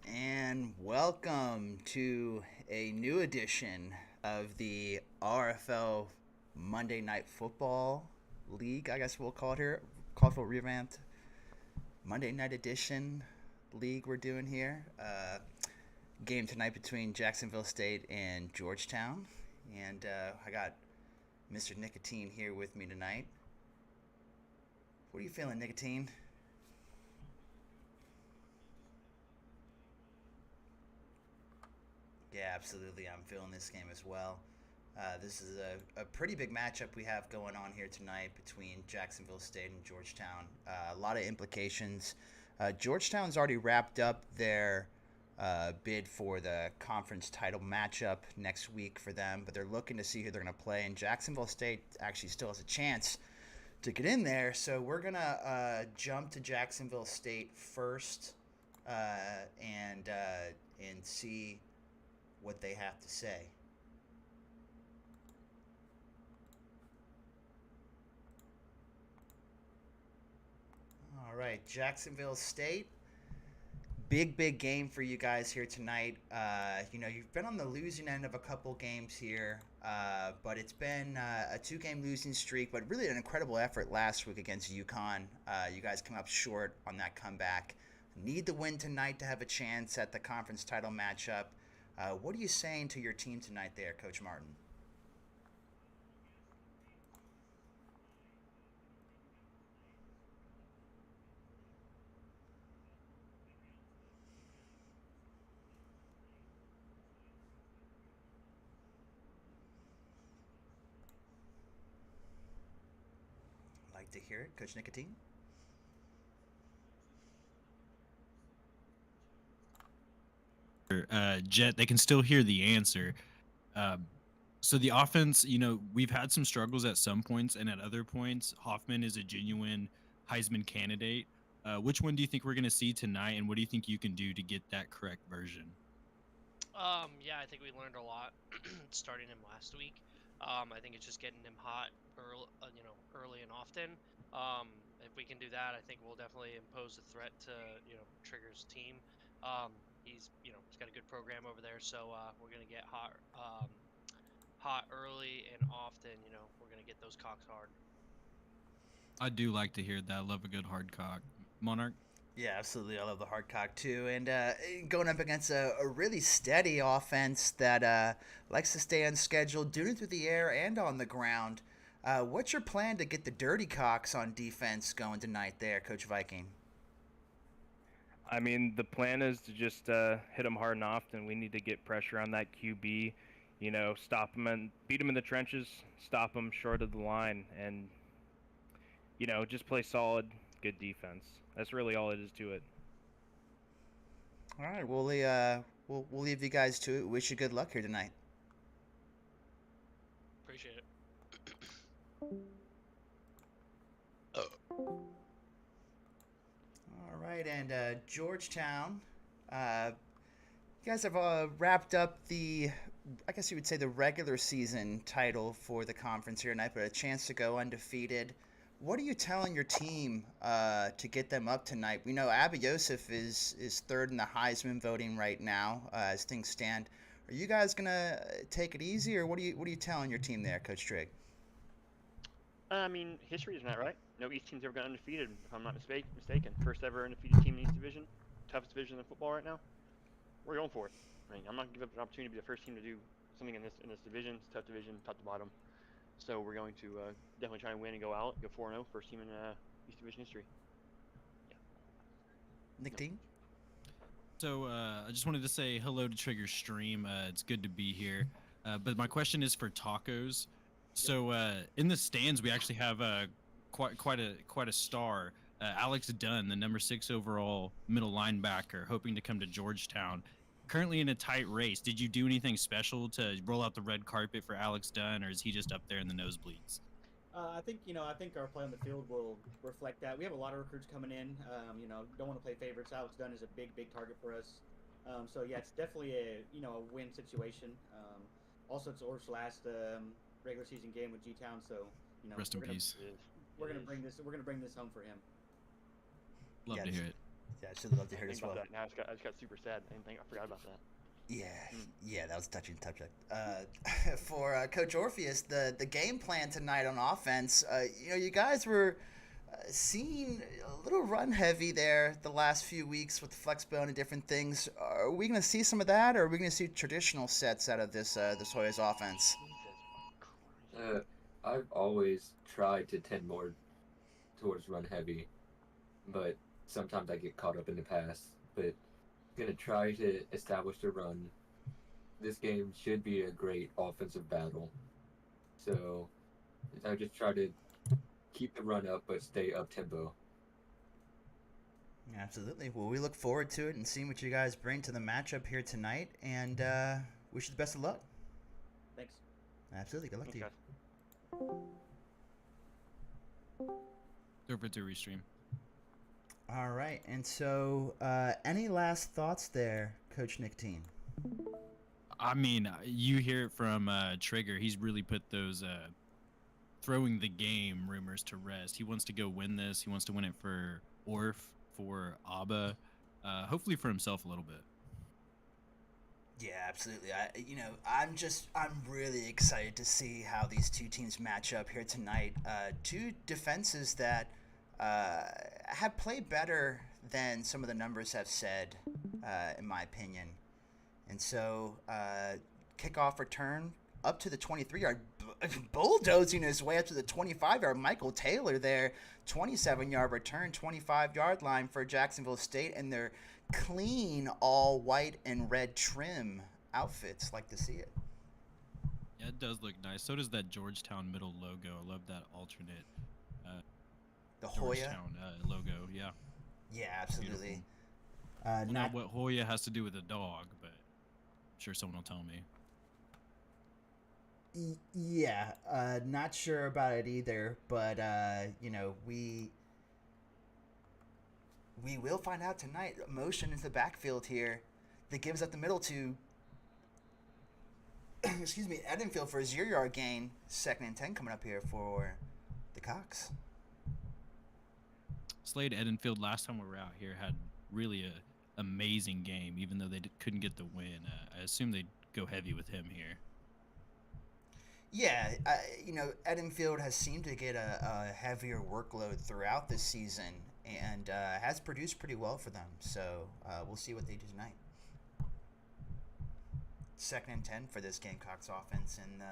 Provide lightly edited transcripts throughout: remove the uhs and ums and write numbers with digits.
And welcome to a new edition of the RFL Monday Night Football League, I guess we'll call it here. Call it Revamped Monday Night Edition League we're doing here. Game tonight between Jacksonville State and Georgetown. And I got Mr. Nicotine here with me tonight. What are you feeling, Nicotine? Yeah, absolutely. I'm feeling this game as well. This is a pretty big matchup we have going on here tonight between Jacksonville State and Georgetown. A lot of implications. Georgetown's already wrapped up their bid for the conference title matchup next week for them, but they're looking to see who they're going to play. And Jacksonville State actually still has a chance to get in there, so we're going to jump to Jacksonville State first and see what they have to say. All right, Jacksonville State. Big game for you guys here tonight. You've been on the losing end of a couple games here, but it's been a two-game losing streak, but really an incredible effort last week against UConn. You guys come up short on that comeback. Need the win tonight to have a chance at the conference title matchup. What are you saying to your team tonight there, Coach Martin? Like to hear it, Coach Nicotine? Jet, they can still hear the answer. Uh, so the offense, we've had some struggles at some points, and at other points, Hoffman is a genuine Heisman candidate. Which one do you think we're going to see tonight, and what do you think you can do to get that correct version? Yeah, I think we learned a lot starting him last week. I think it's just getting him hot early and often. If we can do that, I think we'll definitely impose a threat to, Trigger's team. He's got a good program over there, so we're gonna get hot early and often. We're gonna get those cocks hard. I do like to hear that. I love a good hard cock. Monarch? Yeah, absolutely. I love the hardcock too. And going up against a really steady offense that likes to stay on schedule, doing it through the air and on the ground. What's your plan to get the dirty cocks on defense going tonight there, Coach Viking? I mean, the plan is to just hit them hard and often. We need to get pressure on that QB, stop them and beat them in the trenches, stop them short of the line, and, just play solid, good defense. That's really all it is to it. All right, we'll leave you guys to it. Wish you good luck here tonight. Appreciate it. All right, and Georgetown, you guys have wrapped up I guess you would say the regular season title for the conference here tonight, but a chance to go undefeated. What are you telling your team to get them up tonight? We know Abba Yosef is third in the Heisman voting right now as things stand. Are you guys gonna take it easy, or what are you telling your team there, Coach Trigg? I mean, history is not right. No East team's ever gone undefeated, if I'm not mistaken. First ever undefeated team in the East Division. Toughest division in football right now. We're going for it. I mean, I'm not gonna give up an opportunity to be the first team to do something in this division. It's a tough division, top to bottom. So we're going to definitely try and win and go out, go 4-0, first team in East Division history. Yeah. Nick No. Dean? So I just wanted to say hello to Trigger's stream. It's good to be here. But my question is for tacos. So in the stands, we actually have quite a star, Alex Dunn, the number 6 overall middle linebacker, hoping to come to Georgetown. Currently in a tight race. Did you do anything special to roll out the red carpet for Alex Dunn, or is he just up there in the nosebleeds? I think our play on the field will reflect that. We have a lot of recruits coming in. Don't want to play favorites. Alex Dunn is a big target for us. So yeah, it's definitely a win situation. Also, it's Orf's last regular season game with G-Town, so Rest in peace. We're gonna bring this home for him. Love Yeah, to hear it. Yeah, I should love to hear it Think as well. about that. Now I just got super sad. I forgot about that. Yeah, that was a touching subject. For Coach Orpheus, the game plan tonight on offense, you guys were seen a little run heavy there the last few weeks with the flex bone and different things. Are we going to see some of that, or are we going to see traditional sets out of this Hoyas offense? I've always tried to tend more towards run heavy, but sometimes I get caught up in the pass. But gonna try to establish the run. This game should be a great offensive battle, so I just try to keep the run up but stay up tempo. Absolutely. Well, we look forward to it and seeing what you guys bring to the matchup here tonight, and wish you the best of luck. Thanks. Absolutely. Good luck to you. Don't forget to restream. All right, and so any last thoughts there, Coach Nick Teen? I mean, you hear it from Trigger. He's really put those throwing the game rumors to rest. He wants to go win this. He wants to win it for Orf, for Abba, hopefully for himself a little bit. Yeah, absolutely. I'm really excited to see how these two teams match up here tonight. Two defenses that have played better than some of the numbers have said, in my opinion. And so, kickoff return up to the 23-yard, bulldozing his way up to the 25-yard. Michael Taylor there, 27-yard return, 25-yard line for Jacksonville State, and their clean all white and red trim outfits. Like to see it. Yeah, it does look nice. So does that Georgetown middle logo. I love that alternate The Hoya Georgetown logo. Yeah. Yeah, absolutely. Well, Not not what Hoya has to do with a dog, but I'm sure someone will tell me. Yeah, not sure about it either, but we will find out tonight. Motion into the backfield here that gives up the middle to excuse me, Edenfield for a 0-yard gain. 2nd and 10 coming up here for the Cox. Slade Edenfield last time we were out here had really a amazing game, even though they couldn't get the win. I assume they'd go heavy with him here. Yeah, Edenfield has seemed to get a heavier workload throughout this season and has produced pretty well for them. So we'll see what they do tonight. 2nd and 10 for this Gamecocks offense, and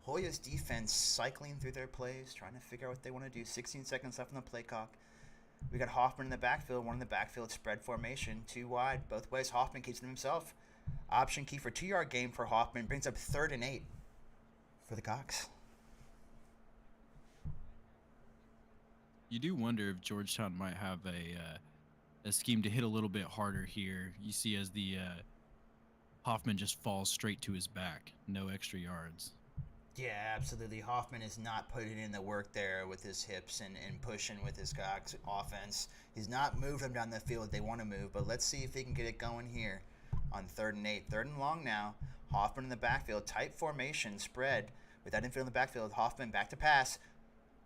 Hoya's defense cycling through their plays, trying to figure out what they want to do. 16 seconds left on the play clock. We got Hoffman in the backfield, one in the backfield spread formation, 2 wide, both ways. Hoffman keeps them himself. Option key for 2-yard gain for Hoffman, brings up 3rd and 8 for the Cox. You do wonder if Georgetown might have a scheme to hit a little bit harder here. You see as the Hoffman just falls straight to his back, no extra yards. Yeah, absolutely. Hoffman is not putting in the work there with his hips and pushing with his Cox offense. He's not moved them down the field they want to move, but let's see if he can get it going here on 3rd and 8. 3rd and long now. Hoffman in the backfield, tight formation, spread with that infield in the backfield. Hoffman back to pass.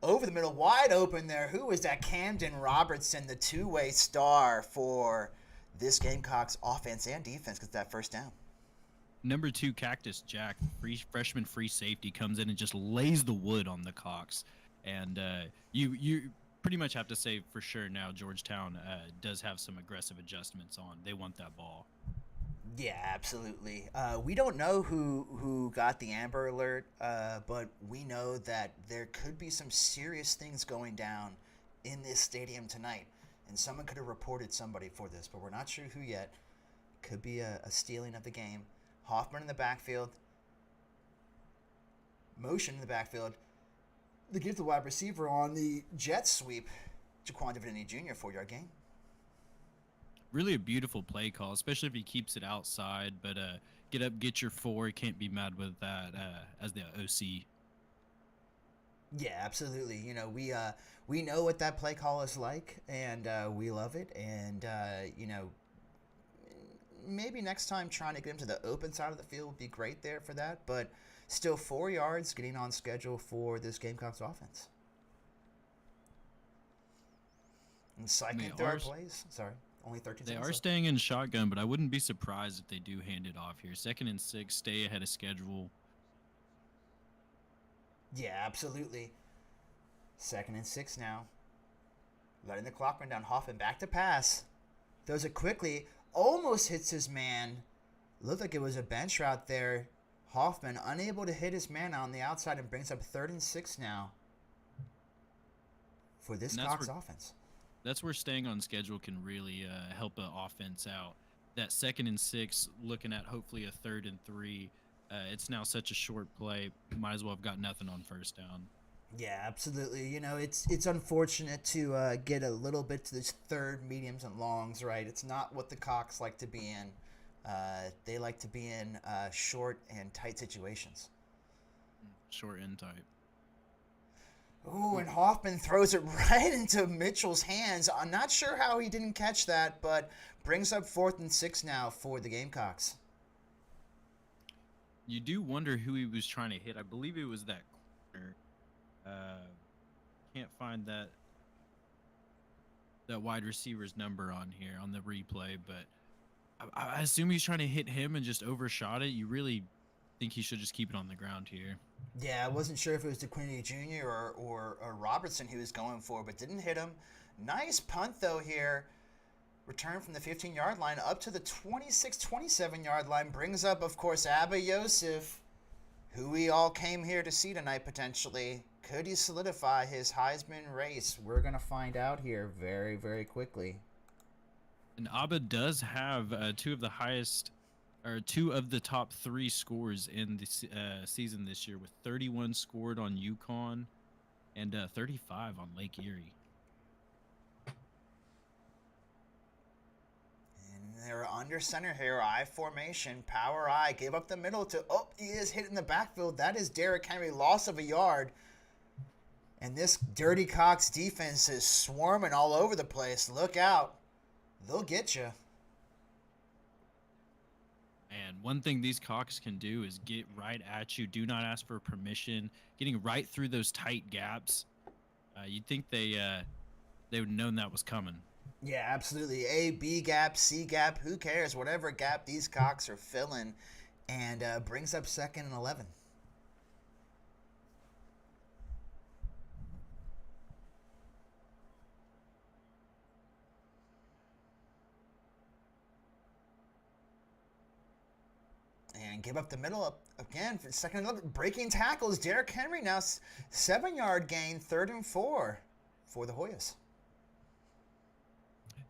Over the middle, wide open there. Who is that? Camden Robertson, the 2-way star for this Gamecocks offense and defense, gets that 1st down. Number 2 Cactus Jack, freshman free safety, comes in and just lays the wood on the Cox. And you pretty much have to say for sure now Georgetown does have some aggressive adjustments on. They want that ball. Yeah, absolutely. We don't know who got the Amber Alert, but we know that there could be some serious things going down in this stadium tonight. And someone could have reported somebody for this, but we're not sure who yet. Could be a stealing of the game. Hoffman in the backfield. Motion in the backfield. They give the wide receiver on the jet sweep. Jaquan Divinity Jr., 4-yard gain. Really a beautiful play call, especially if he keeps it outside. But get up, get your 4. Can't be mad with that as the OC. Yeah, absolutely. We know what that play call is like, and we love it. And maybe next time trying to get him to the open side of the field would be great there for that. But still 4 yards, getting on schedule for this Gamecocks offense. And cycling through our plays. Sorry, only 13 They seconds are left. staying in shotgun, but I wouldn't be surprised if they do hand it off here. 2nd and 6, stay ahead of schedule. Yeah, absolutely. 2nd and 6 now. Letting the clock run down. Hoffman back to pass. Throws it quickly. Almost hits his man. Looked like it was a bench route there. Hoffman unable to hit his man on the outside and brings up 3rd and 6 now for this Cox offense. That's where staying on schedule can really help an offense out. That 2nd and 6, looking at hopefully a 3rd and 3. It's now such a short play. Might as well have got nothing on 1st down. Yeah, absolutely. You know, it's unfortunate to get a little bit to this 3rd, mediums, and longs, right? It's not what the Cox like to be in. They like to be in short and tight situations. Short and tight. Ooh, and Hoffman throws it right into Mitchell's hands. I'm not sure how he didn't catch that, but brings up 4th and 6 now for the Gamecocks. You do wonder who he was trying to hit. I believe it was that corner. Can't find that wide receiver's number on here on the replay, but I assume he's trying to hit him and just overshot it. You really think he should just keep it on the ground here. Yeah, I wasn't sure if it was DeQuinney Jr. or Robertson he was going for, but didn't hit him. Nice punt, though, here. Return from the 15-yard line up to the 26, 27-yard line. Brings up, of course, Abba Yosef, who we all came here to see tonight, potentially. Could he solidify his Heisman race? We're going to find out here very, very quickly. And Abba does have two of the top 3 scores in the season this year, with 31 scored on UConn and 35 on Lake Erie. And they're under center here, I formation, power I, gave up the middle to, oh, he is hit in the backfield. That is Derrick Henry, loss of a yard. And this Dirty Cox defense is swarming all over the place. Look out. They'll get you. And one thing these Cox can do is get right at you. Do not ask for permission. Getting right through those tight gaps. You'd think they would have known that was coming. Yeah, absolutely. A, B gap, C gap, who cares? Whatever gap these Cox are filling. And brings up 2nd and 11. And give up the middle up again for 2nd and 11. Breaking tackles. Derrick Henry now 7-yard gain, 3rd and 4 for the Hoyas.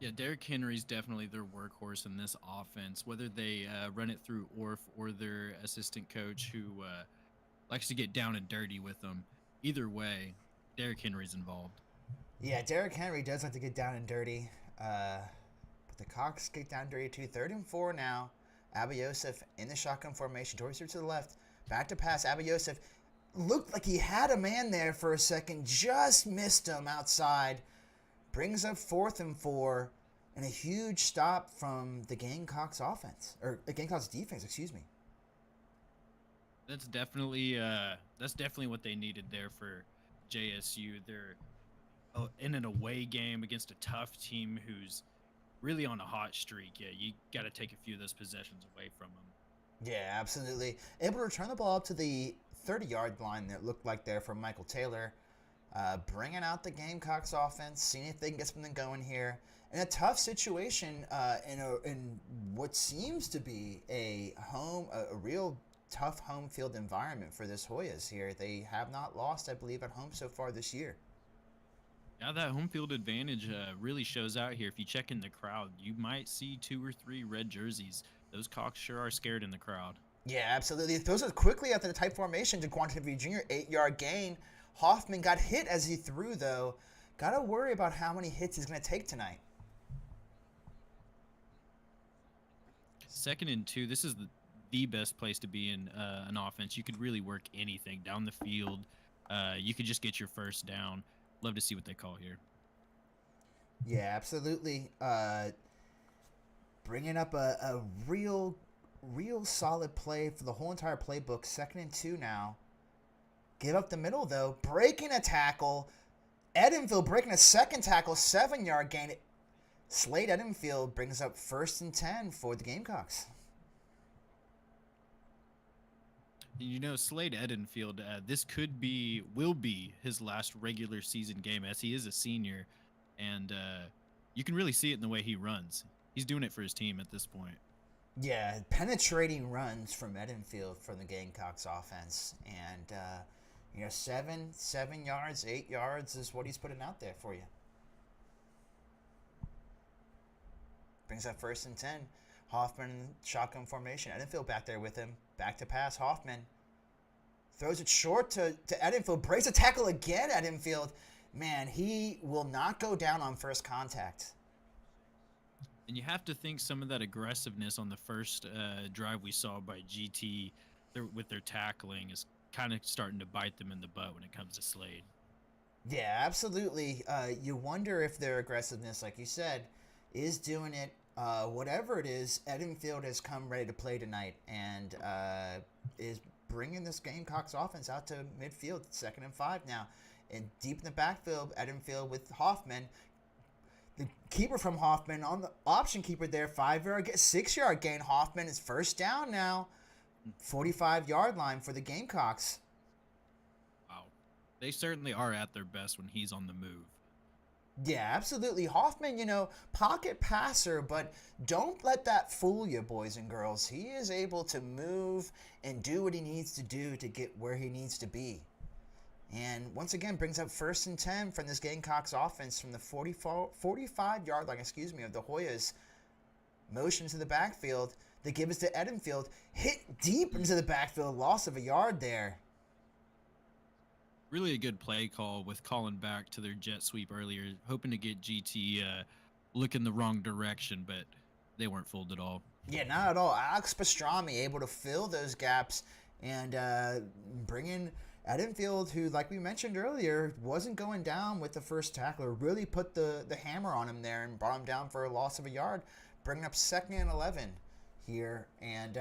Yeah, Derrick Henry's definitely their workhorse in this offense, whether they run it through Orf or their assistant coach who likes to get down and dirty with them. Either way, Derrick Henry's involved. Yeah, Derrick Henry does like to get down and dirty. But the Cox get down and dirty too. 3rd and 4 now. Abba Yosef in the shotgun formation. Torrey to the left. Back to pass. Abba Yosef looked like he had a man there for a second. Just missed him outside. Brings up 4th and 4. And a huge stop from the Gamecocks offense. Or the Gamecocks defense, excuse me. That's definitely what they needed there for JSU. They're in an away game against a tough team who's really on a hot streak. Yeah, you got to take a few of those possessions away from them. Yeah, absolutely. Able to return the ball up to the 30-yard line that looked like there from Michael Taylor. Bringing out the Gamecocks offense, seeing if they can get something going here. In a tough situation, in what seems to be a real tough home field environment for this Hoyas here. They have not lost, I believe, at home so far this year. Yeah, that home field advantage really shows out here. If you check in the crowd, you might see 2 or 3 red jerseys. Those Cox sure are scared in the crowd. Yeah, absolutely. It throws it quickly after the tight formation to Quantity Jr. 8-yard gain. Hoffman got hit as he threw, though. Got to worry about how many hits he's going to take tonight. 2nd and 2. This is the best place to be in an offense. You could really work anything down the field. You could just get your 1st down. Love to see what they call here. Yeah, absolutely. bringing up a real solid play for the whole entire playbook. 2nd and 2 now. Give up the middle, though. Breaking a tackle. Edenfield breaking a second tackle. 7-yard gain. Slade Edenfield brings up 1st and 10 for the Gamecocks. You know, Slade Edenfield, this will be his last regular season game, as he is a senior, and you can really see it in the way he runs. He's doing it for his team at this point. Yeah, penetrating runs from Edenfield for the Gamecocks offense, and 7 yards, 8 yards is what he's putting out there for you. Brings up 1st and 10. Hoffman, shotgun formation. Edenfield back there with him. Back to pass. Hoffman throws it short to Edenfield. Breaks a tackle again, Edenfield. Man, he will not go down on first contact. And you have to think some of that aggressiveness on the first drive we saw by GT with their tackling is kind of starting to bite them in the butt when it comes to Slade. Yeah, absolutely. You wonder if their aggressiveness, like you said, is doing it. Whatever it is, Edenfield has come ready to play tonight and is bringing this Gamecocks offense out to midfield. 2nd and 5 now. And deep in the backfield, Edenfield with Hoffman. The keeper from Hoffman on the option keeper there. 6-yard gain. Hoffman is 1st down now. 45-yard line for the Gamecocks. Wow. They certainly are at their best when he's on the move. Yeah, absolutely. Hoffman, pocket passer, but don't let that fool you, boys and girls. He is able to move and do what he needs to do to get where he needs to be. And once again, brings up 1st and 10 from this Gamecocks offense from the 45-yard line, of the Hoyas. Motion to the backfield. They give us to Edenfield. Hit deep into the backfield. Loss of a yard there. Really a good play call with calling back to their jet sweep earlier, hoping to get GT looking the wrong direction, but they weren't fooled at all. Yeah, not at all. Alex Pastrami able to fill those gaps and bring in Edenfield, who, like we mentioned earlier, wasn't going down with the first tackler. Really put the hammer on him there and brought him down for a loss of a yard, bringing up 2nd and 11 here. And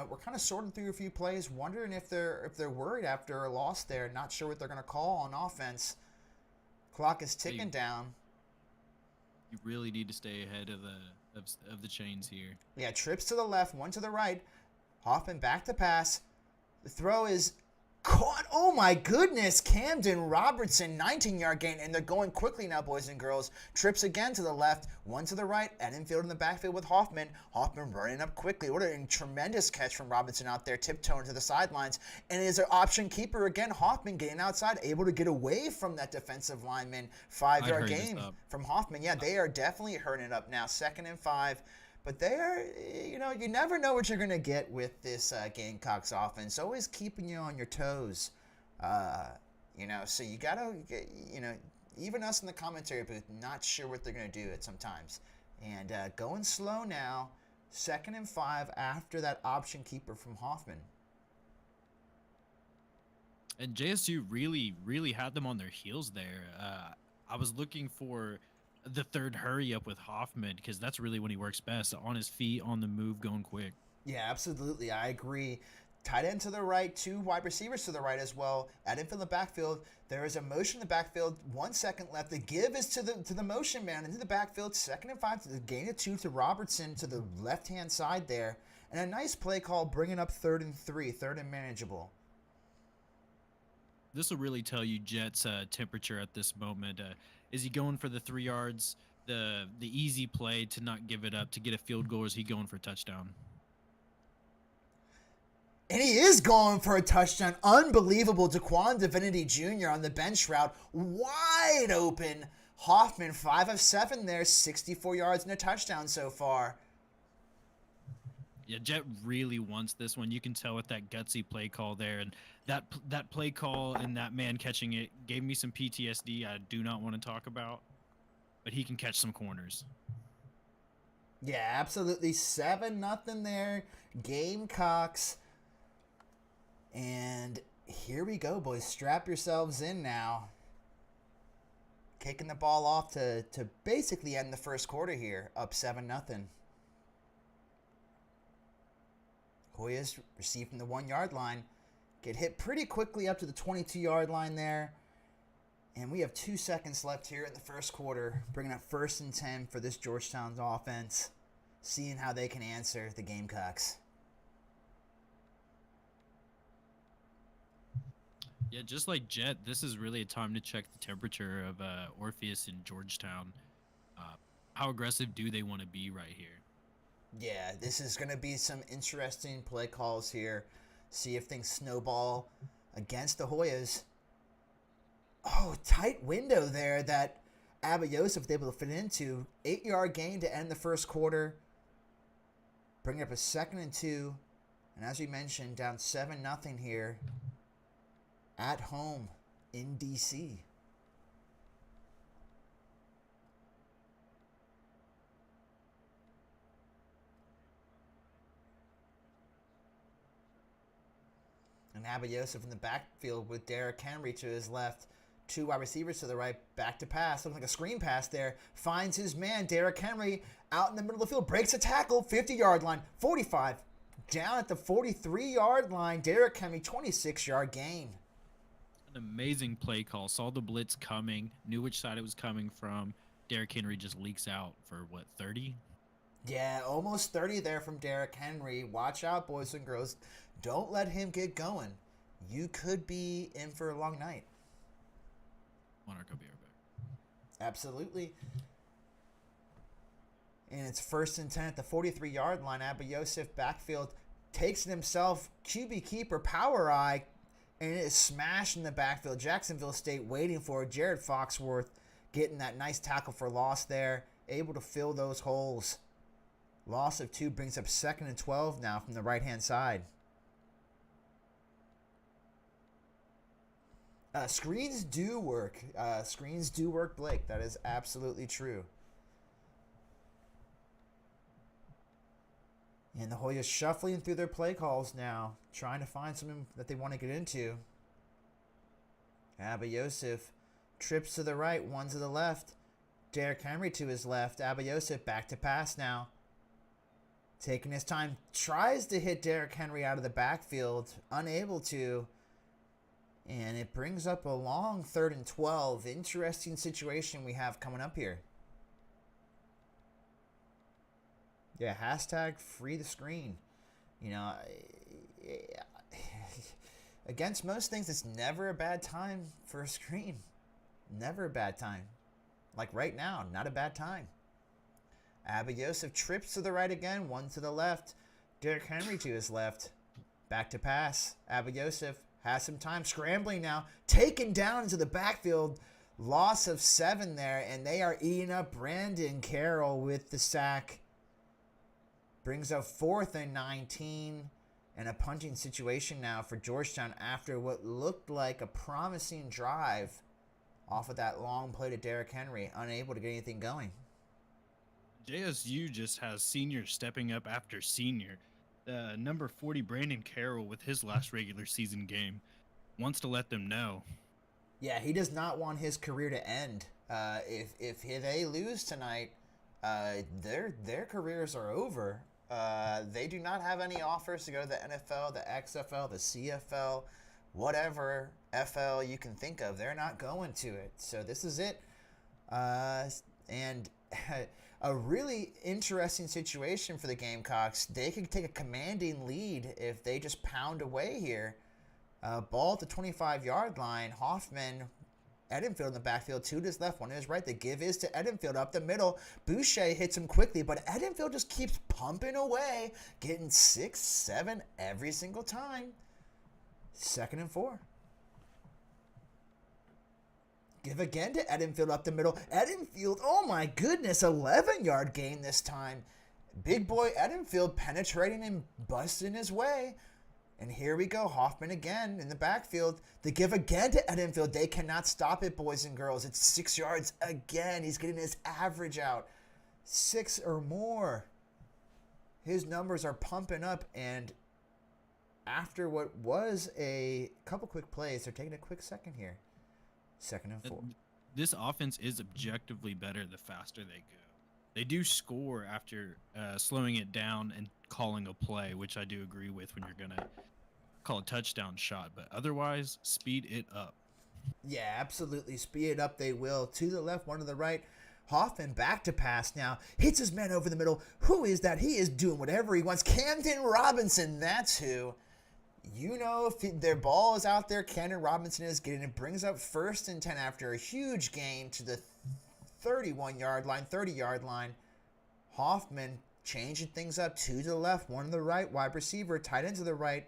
we're kind of sorting through a few plays, wondering if they're worried after a loss there, not sure what they're going to call on offense. Clock is ticking down. You really need to stay ahead of the chains here. Yeah, trips to the left, one to the right. Hoffman back to pass. The throw is caught. Oh my goodness. Camden Robertson, 19-yard gain, and they're going quickly now, boys and girls. Trips again to the left, one to the right. Edenfield in the backfield with Hoffman. Hoffman running up quickly. What a tremendous catch from Robinson out there, tiptoeing to the sidelines. And it is an option keeper again. Hoffman getting outside, able to get away from that defensive lineman. 5-yard gain from Hoffman. Yeah, they are definitely hurting it up now. 2nd and 5. But they are, you never know what you're going to get with this Gamecocks offense. Always keeping you on your toes. So you got to, even us in the commentary booth, not sure what they're going to do at sometimes. And going slow now, 2nd and 5 after that option keeper from Hoffman. And JSU really, really had them on their heels there. I was looking for the third hurry up with Hoffman because that's really when he works best, on his feet, on the move, going quick. Yeah, absolutely. I agree. Tight end to the right, 2 wide receivers to the right as well. Edenfield in the backfield. There is a motion in the backfield. 1 second left. The give is to the motion man into the backfield. 2nd and 5 to the gain of 2 to Robertson to the left-hand side there. And a nice play call bringing up 3rd and 3, 3rd and manageable. This will really tell you Jet's temperature at this moment. Is he going for the 3 yards, the easy play to not give it up, to get a field goal, or is he going for a touchdown? And he is going for a touchdown. Unbelievable. Daquan Divinity Jr. on the bench route. Wide open. Hoffman, 5 of 7 there. 64 yards and a touchdown so far. Yeah, Jet really wants this one. You can tell with that gutsy play call there. And that play call and that man catching it gave me some PTSD I do not want to talk about. But he can catch some corners. Yeah, absolutely. 7-0 there. Gamecocks. And here we go, boys. Strap yourselves in now. Kicking the ball off to basically end the first quarter here. Up 7-0. Hoyas receive from the 1-yard line. Get hit pretty quickly up to the 22-yard line there. And we have 2 seconds left here in the first quarter, bringing up 1st and 10 for this Georgetown's offense, seeing how they can answer the Gamecocks. Yeah, just like Jet, this is really a time to check the temperature of Orpheus in Georgetown. How aggressive do they want to be right here? Yeah, this is going to be some interesting play calls here. See if things snowball against the Hoyas. Oh, tight window there that Abayos was able to fit into. 8-yard gain to end the first quarter. Bring up a 2nd and 2. And as we mentioned, down 7-0 here at home in DC. And Abayosef in the backfield with Derrick Henry to his left. 2 wide receivers to the right. Back to pass. Looks like a screen pass there. Finds his man, Derrick Henry, out in the middle of the field. Breaks a tackle. 50-yard line. 45. Down at the 43-yard line. Derrick Henry, 26-yard gain. An amazing play call. Saw the blitz coming. Knew which side it was coming from. Derrick Henry just leaks out for, 30? Yeah, almost 30 there from Derrick Henry. Watch out, boys and girls. Don't let him get going. You could be in for a long night. Monarch will be right back. Absolutely. And it's 1st and 10 at the 43-yard line. Abayosef backfield takes it himself. QB keeper, power eye, and it is smashed in the backfield. Jacksonville State waiting for it. Jared Foxworth getting that nice tackle for loss there. Able to fill those holes. Loss of 2 brings up 2nd and 12 now from the right-hand side. Screens do work. Screens do work, Blake. That is absolutely true. And the Hoyas shuffling through their play calls now, trying to find something that they want to get into. Abayosef trips to the right, 1 to the left. Derrick Henry to his left. Abayosef back to pass now. Taking his time, tries to hit Derrick Henry out of the backfield, unable to. And it brings up a long 3rd and 12. Interesting situation we have coming up here. Yeah, hashtag free the screen. You know, against most things, it's never a bad time for a screen. Never a bad time. Like right now, not a bad time. Abayosef trips to the right again, 1 to the left. Derrick Henry to his left. Back to pass. Abayosef has some time scrambling now. Taken down into the backfield. Loss of 7 there, and they are eating up Brandon Carroll with the sack. Brings up 4th and 19. And a punting situation now for Georgetown after what looked like a promising drive off of that long play to Derrick Henry. Unable to get anything going. JSU just has senior stepping up after senior. Number 40, Brandon Carroll, with his last regular season game, wants to let them know. Yeah, he does not want his career to end. If they lose tonight, their careers are over. They do not have any offers to go to the NFL, the XFL, the CFL, whatever FL you can think of. They're not going to it. So this is it. And a really interesting situation for the Gamecocks. They could take a commanding lead if they just pound away here. Ball at the 25-yard line. Hoffman, Edenfield in the backfield. 2 to his left, 1 to his right. The give is to Edenfield up the middle. Boucher hits him quickly, but Edenfield just keeps pumping away, getting 6, 7 every single time. 2nd and 4. Give again to Edenfield up the middle. Edenfield, oh my goodness, 11-yard gain this time. Big boy Edenfield penetrating and busting his way. And here we go, Hoffman again in the backfield. The give again to Edenfield. They cannot stop it, boys and girls. It's 6 yards again. He's getting his average out. 6 or more. His numbers are pumping up, and after what was a couple quick plays, they're taking a quick second here. 2nd and 4. This offense is objectively better the faster they go. They do score after slowing it down and calling a play, which I do agree with when you're gonna call a touchdown shot. But otherwise, speed it up. Yeah, absolutely. Speed it up, they will. To the left, one to the right. Hoffman back to pass now. Hits his man over the middle. Who is that? He is doing whatever he wants. Camden Robinson, that's who. You know, if their ball is out there, Camden Robinson is getting it. Brings up 1st and 10 after a huge gain to the 31-yard line, 30-yard line. Hoffman changing things up. 2 to the left, 1 to the right. Wide receiver, tight end to the right.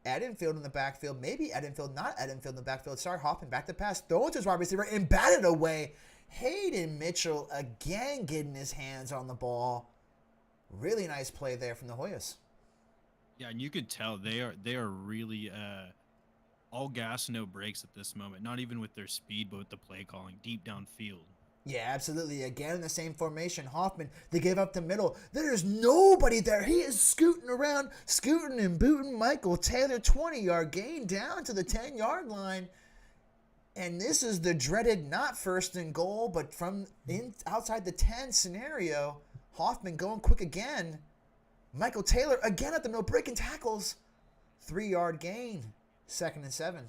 Edenfield in the backfield. Maybe Edenfield, not Edenfield in the backfield. Sorry, Hoffman back to pass. Throw it to his wide receiver and batted away. Hayden Mitchell again getting his hands on the ball. Really nice play there from the Hoyas. Yeah, and you could tell they are really all gas, no brakes at this moment. Not even with their speed, but with the play calling deep downfield. Yeah, absolutely. Again in the same formation. Hoffman, they gave up the middle. There's nobody there. He is scooting around, scooting and booting. Michael Taylor, 20-yard gain down to the 10-yard line. And this is the dreaded not 1st and goal, but from outside the 10 scenario. Hoffman going quick again. Michael Taylor again at the middle, breaking tackles. 3-yard gain, 2nd and 7.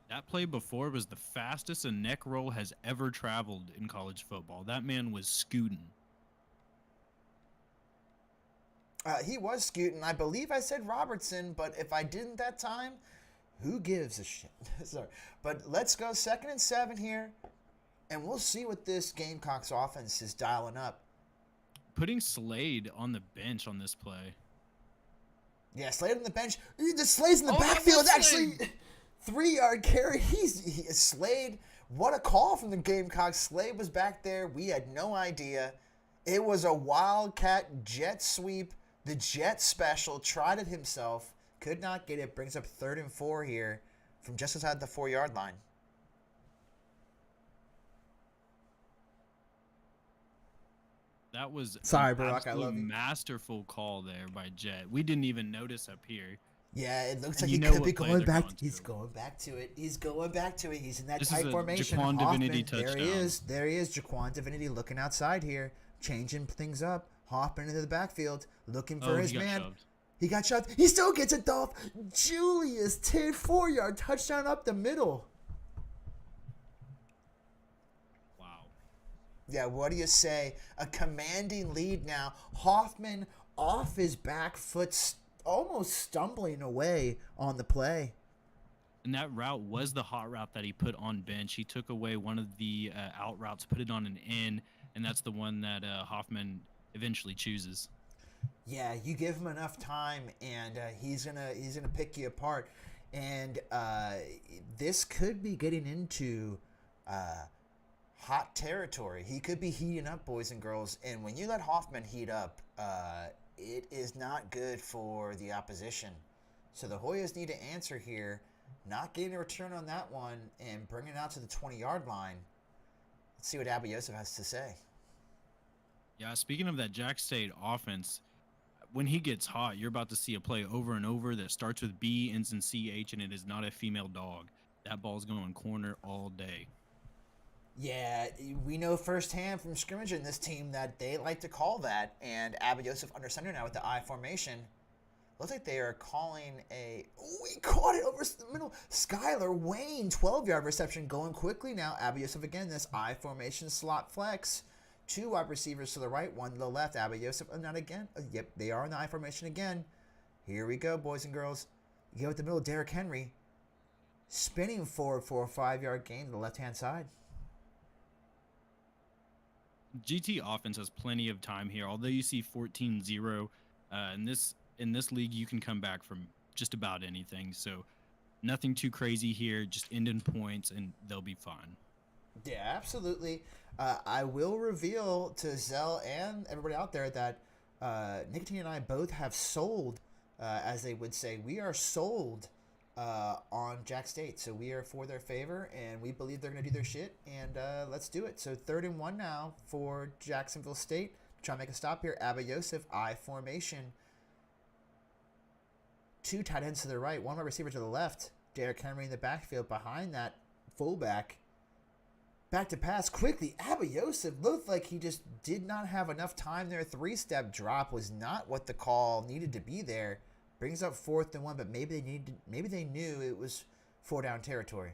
That play before was the fastest a neck roll has ever traveled in college football. That man was scooting. He was scooting. I believe I said Robertson, but if I didn't that time, who gives a shit? Sorry. But let's go 2nd and 7 here, and we'll see what this Gamecocks offense is dialing up. Putting Slade on the bench on this play. Yeah, Slade on the bench. The Slade's in the Oh, that backfield. was Actually, 3-yard carry. Slade. What a call from the Gamecocks. Slade was back there. We had no idea. It was a wildcat jet sweep. The jet special. Tried it himself. Could not get it. Brings up 3rd and 4 here from just outside the 4-yard line. That was Sorry, an Barack, I absolute love you. masterful call there by Jet. We didn't even notice up here. Yeah, it looks And like you he know could be what play going they're back. going He's to. going back to it. He's going back to it. He's in that This tight is a formation. Jaquan Divinity Hoffman, there he touchdown. is. There he is. Jaquan Divinity looking outside here, changing things up. Hopping into the backfield, looking for his he got man. shoved. He got shoved. He still gets it off. Julius Tid, 4-yard touchdown up the middle. Wow. Yeah, what do you say? A commanding lead now. Hoffman off his back foot, almost stumbling away on the play. And that route was the hot route that he put on bench. He took away one of the out routes, put it on an in, and that's the one that Hoffman eventually chooses. Yeah, you give him enough time, and he's gonna pick you apart. And this could be getting into hot territory. He could be heating up, boys and girls. And when you let Hoffman heat up, it is not good for the opposition. So the Hoyas need to answer here. Not getting a return on that one and bringing it out to the 20-yard line. Let's see what Abba Yosef has to say. Yeah, speaking of that Jack State offense, when he gets hot, you're about to see a play over and over that starts with B, ends in CH, and it is not a female dog. That ball's going corner all day. Yeah, we know firsthand from scrimmage in this team that they like to call that, and Abba Yosef under center now with the I formation. Looks like they are calling a... Oh, he caught it over the middle. Skylar Wayne, 12-yard reception, going quickly now. Abba Yosef again, this I formation slot flex. 2 wide receivers to the right, 1 to the left. Abba Yosef, not again. Yep, they are in the I formation again. Here we go, boys and girls. You go with the middle, Derrick Henry. Spinning forward for a 5-yard gain to the left-hand side. GT offense has plenty of time here. Although you see 14-0, in this league, you can come back from just about anything. So nothing too crazy here. Just end in points, and they'll be fine. Yeah, absolutely. I will reveal to Zell and everybody out there that Nicotine and I both have sold, as they would say. We are sold on Jack State. So we are for their favor, and we believe they're going to do their shit. And let's do it. So 3rd and 1 now for Jacksonville State. Try to make a stop here. Abba Yosef, I formation. 2 tight ends to the right, 1 wide receiver to the left. Derrick Henry in the backfield behind that fullback. Back to pass quickly. Abba Yosef looked like he just did not have enough time there. 3-step drop was not what the call needed to be there. Brings up 4th and 1, but maybe they knew it was 4-down territory.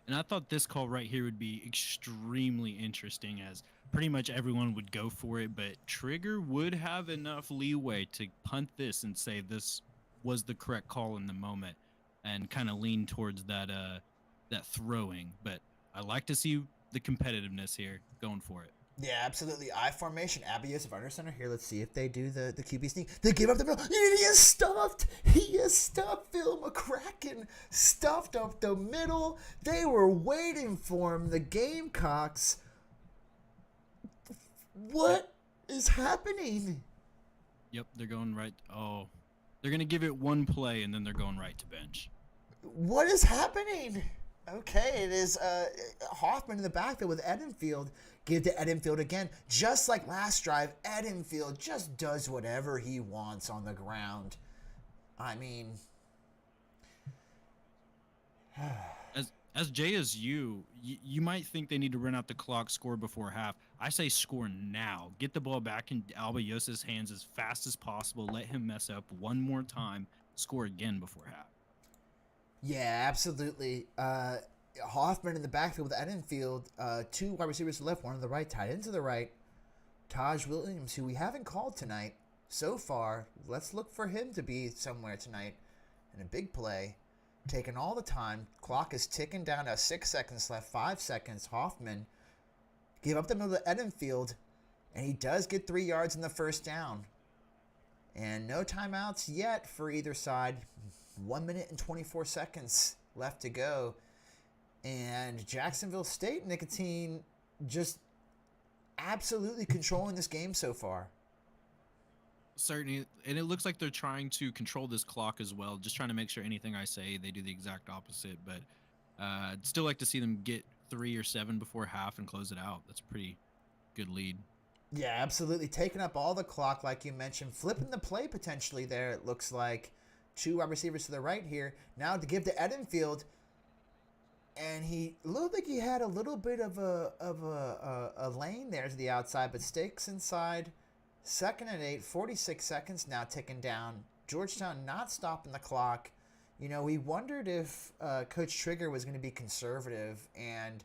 And I thought this call right here would be extremely interesting, as pretty much everyone would go for it, but Trigger would have enough leeway to punt this and say this was the correct call in the moment, and kind of lean towards that throwing. But I like to see the competitiveness here, going for it. Yeah, absolutely. I formation. Abba Yosef under center here. Let's see if they do the QB sneak. They give up the middle. He is stuffed. He is stuffed. Phil McCracken stuffed up the middle. They were waiting for him. The Gamecocks. What is happening? Yep, they're going right. Oh, they're going to give it one play, and then they're going right to bench. What is happening? Okay, it is Hoffman in the backfield with Edenfield. Give to Edenfield again. Just like last drive, Edenfield just does whatever he wants on the ground. I mean... As JSU, you might think they need to run out the clock, score before half. I say score now. Get the ball back in Alba Yosef's hands as fast as possible. Let him mess up one more time. Score again before half. Yeah, absolutely. Hoffman in the backfield with Edenfield. 2 wide receivers to the left, 1 to the right, tight end to the right. Taj Williams, who we haven't called tonight so far. Let's look for him to be somewhere tonight in a big play. Taking all the time. Clock is ticking down to 6 seconds left, 5 seconds. Hoffman gave up the middle to Edenfield, and he does get 3 yards in the first down. And no timeouts yet for either side. 1 minute and 24 seconds left to go. And Jacksonville State, Nicotine, just absolutely controlling this game so far. Certainly, and it looks like they're trying to control this clock as well, just trying to make sure anything I say, they do the exact opposite. But I'd still like to see them get 3 or 7 before half and close it out. That's a pretty good lead. Yeah, absolutely. Taking up all the clock, like you mentioned. Flipping the play potentially there, it looks like. 2 wide receivers to the right here. Now to give to Edenfield. And he looked like he had a little bit of a lane there to the outside, but stakes inside. 2nd and 8, 46 seconds now ticking down. Georgetown not stopping the clock. You know, we wondered if Coach Trigger was going to be conservative, and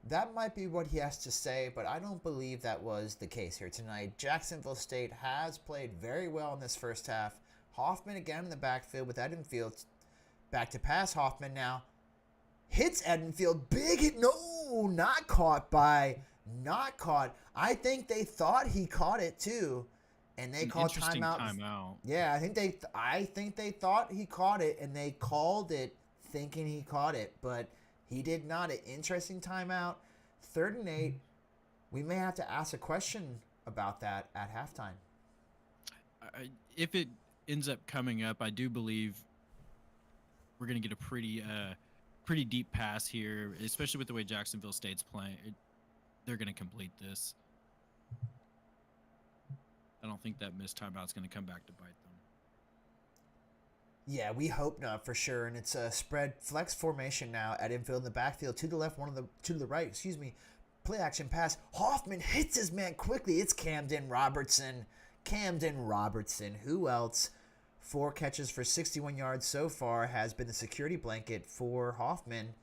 that might be what he has to say, but I don't believe that was the case here tonight. Jacksonville State has played very well in this first half. Hoffman again in the backfield with Edenfield. Back to pass. Hoffman now hits Edenfield. Big hit. No, not caught. I think they thought he caught it too, and they called timeout. Yeah, I think they thought he caught it, and they called it thinking he caught it, but he did not. An interesting timeout. 3rd and 8. We may have to ask a question about that at halftime. If it ends up coming up, I do believe we're going to get a pretty deep pass here, especially with the way Jacksonville State's playing. They're going to complete this. I don't think that missed timeout's going to come back to bite them. Yeah, we hope not for sure. And it's a spread flex formation now at infield in the backfield. 2 to the left, 2 to the right. Play action pass. Hoffman hits his man quickly. It's Camden Robertson. Who else? 4 catches for 61 yards so far has been the security blanket for Hoffman.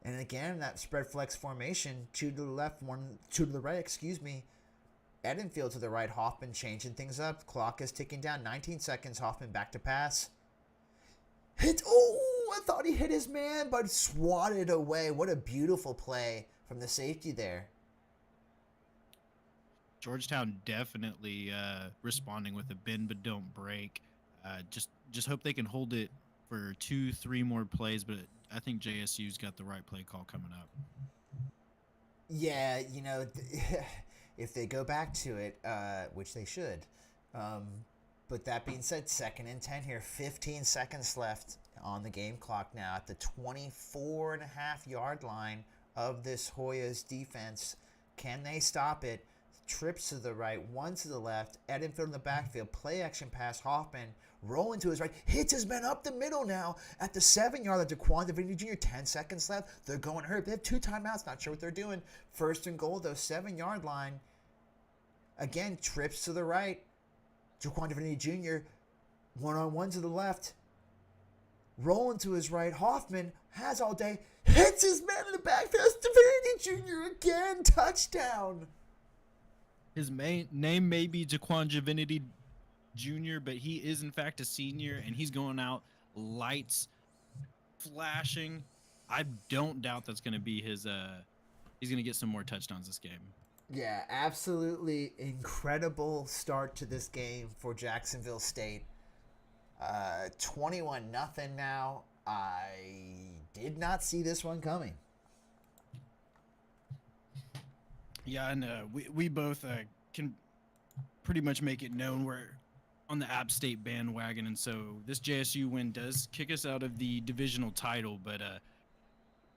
And again, that spread flex formation, 2 to the left, 2 to the right, Edenfield to the right, Hoffman changing things up. Clock is ticking down, 19 seconds. Hoffman back to pass. I thought he hit his man, but swatted away. What a beautiful play from the safety there. Georgetown definitely responding with a bend but don't break. Just hope they can hold it for 2-3 more plays, but I think JSU's got the right play call coming up. Yeah, you know, if they go back to it, which they should. But that being said, 2nd and 10 here, 15 seconds left on the game clock now at the 24.5-yard line of this Hoyas defense. Can they stop it? Trips to the right, 1 to the left. Edenfield in the backfield. Play action pass. Hoffman rolling to his right, hits his man up the middle now at the 7-yard line. Jaquan Divinity Jr., 10 seconds left. They're going hurt. They have 2 timeouts. Not sure what they're doing. First and goal, though, 7-yard line. Again, trips to the right. Jaquan Divinity Jr., one-on-one to the left. Rolling to his right. Hoffman has all day. Hits his man in the backfield. Divinity Jr. again. Touchdown. His name may be Jaquan Divinity Jr., but he is in fact a senior, and he's going out lights flashing. I don't doubt that's going to be his. He's going to get some more touchdowns this game. Yeah, absolutely incredible start to this game for Jacksonville State. 21-0 now. I did not see this one coming. Yeah, and we both can pretty much make it known we're on the App State bandwagon, and so this JSU win does kick us out of the divisional title, but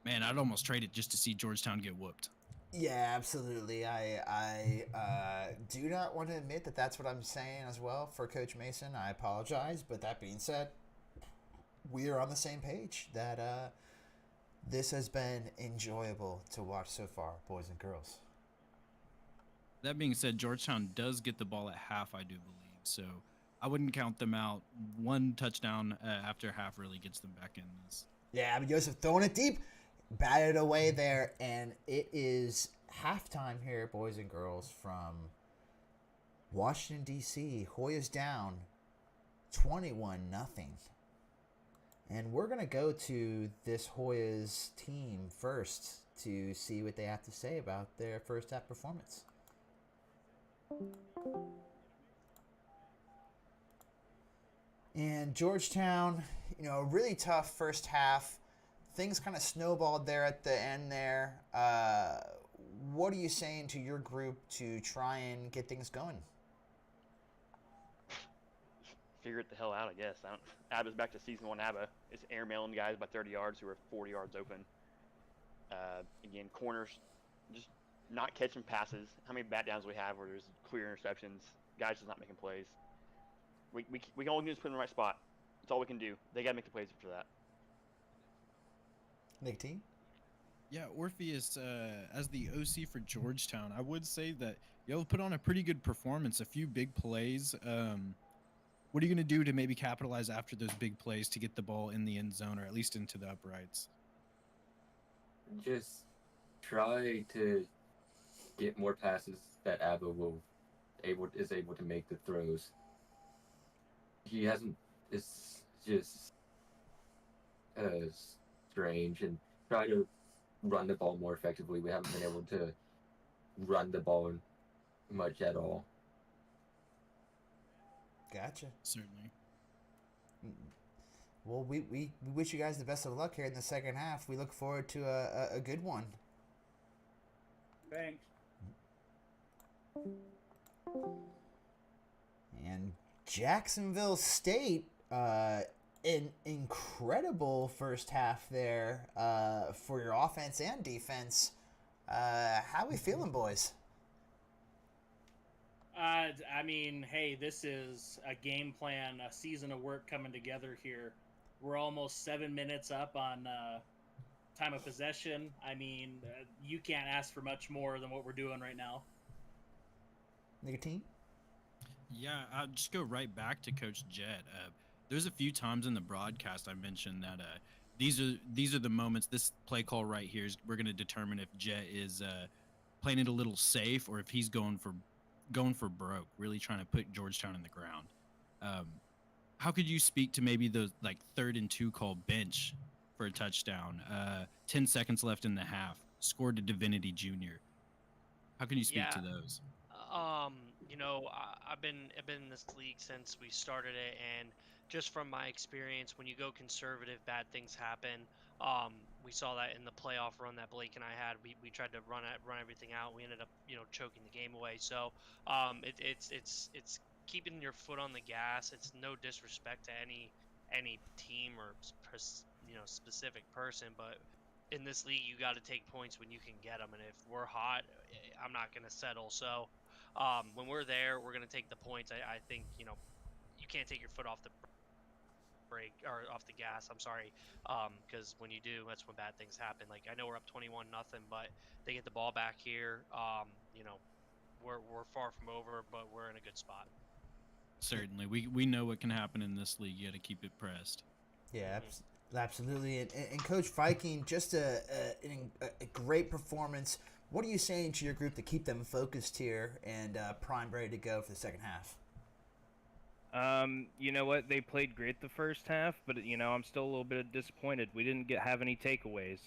man, I'd almost trade it just to see Georgetown get whooped. Yeah, absolutely. I do not want to admit that that's what I'm saying as well for Coach Mason. I apologize, but that being said, we are on the same page that this has been enjoyable to watch so far, boys and girls. That being said, Georgetown does get the ball at half, I do believe, so I wouldn't count them out. 1 touchdown after half really gets them back in this. Yeah, I mean, Joseph throwing it deep. Batted away there, and it is halftime here, boys and girls, from Washington, D.C. Hoyas down 21-0. And we're going to go to this Hoyas team first to see what they have to say about their first half performance. And Georgetown, really tough first half. Things kind of snowballed there at the end there. What are you saying to your group to try and get things going? Figure it the hell out, I guess. ABBA's back to season 1 ABBA. It's airmailing guys by 30 yards who are 40 yards open. Again, corners, just not catching passes. How many bat downs we have where there's clear interceptions? Guys just not making plays. We can only just put them in the right spot. That's all we can do. They got to make the plays for that. Nick T? Yeah, Orpheus, as the OC for Georgetown, I would say that y'all put on a pretty good performance, a few big plays. What are you going to do to maybe capitalize after those big plays to get the ball in the end zone or at least into the uprights? Just try to get more passes that ABBA is able to make the throws. He hasn't. It's just strange, and try to run the ball more effectively. We haven't been able to run the ball much at all. Gotcha. Certainly. Well, we wish you guys the best of luck here in the second half. We look forward to a good one. Thanks. And Jacksonville State, an incredible first half there for your offense and defense. How we feeling, boys? I mean, hey, this is a game plan, a season of work coming together here. We're almost 7 minutes up on time of possession. I mean, you can't ask for much more than what we're doing right now. Nicotine? Yeah, I'll just go right back to Coach Jett. There's a few times in the broadcast I mentioned that these are the moments. This play call right here is we're going to determine if Jett is playing it a little safe or if he's going for broke, really trying to put Georgetown in the ground. How could you speak to maybe those like 3rd and 2 call bench for a touchdown? 10 seconds left in the half, scored to Divinity Jr. How can you speak to those? I've been in this league since we started it, and just from my experience, when you go conservative, bad things happen. We saw that in the playoff run that Blake and I had. We tried to run everything out. We ended up, choking the game away. So it's keeping your foot on the gas. It's no disrespect to any team or specific person, but in this league, you got to take points when you can get them. And if we're hot, I'm not going to settle. So when we're there, we're going to take the points. I think you can't take your foot off the brake or off the gas. I'm sorry, because when you do, that's when bad things happen. Like I know we're up 21 nothing, but they get the ball back here. You know, we're far from over, but we're in a good spot. Certainly, we know what can happen in this league. You got to keep it pressed. Yeah, absolutely. And Coach Viking, just a great performance. What are you saying to your group to keep them focused here and primed, ready to go for the second half? You know what? They played great the first half, but you know I'm still a little bit disappointed. We didn't have any takeaways.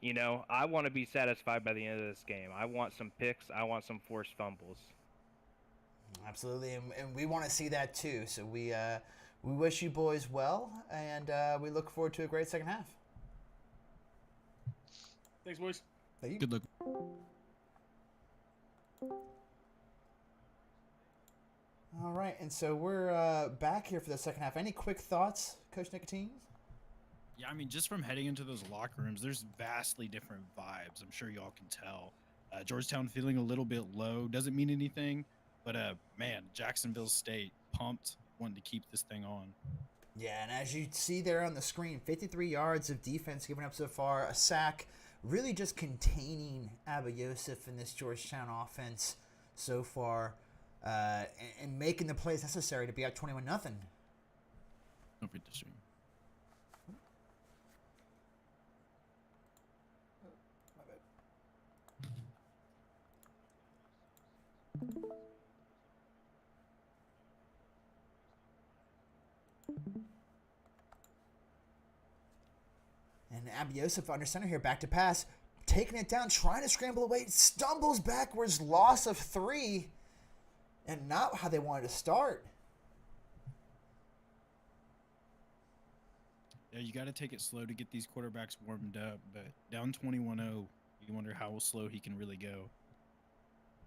You know, I want to be satisfied by the end of this game. I want some picks. I want some forced fumbles. Absolutely, and we want to see that too. So we wish you boys well, and we look forward to a great second half. Thanks, boys. Thank you. Good luck. All right, and so we're back here for the second half. Any quick thoughts, Coach Nicotine? Yeah, I mean, just from heading into those locker rooms, there's vastly different vibes. I'm sure y'all can tell. Georgetown feeling a little bit low. Doesn't mean anything, but man, Jacksonville State pumped, wanting to keep this thing on. Yeah, and as you see there on the screen, 53 yards of defense given up so far, a sack, really just containing Abba Yosef in this Georgetown offense so far, and making the plays necessary to be at 21-0. Don't forget the stream. And Abba Yosef under center here, back to pass, taking it down, trying to scramble away, stumbles backwards, loss of 3, and not how they wanted to start. Yeah, you got to take it slow to get these quarterbacks warmed up, but down 21-0, you wonder how slow he can really go.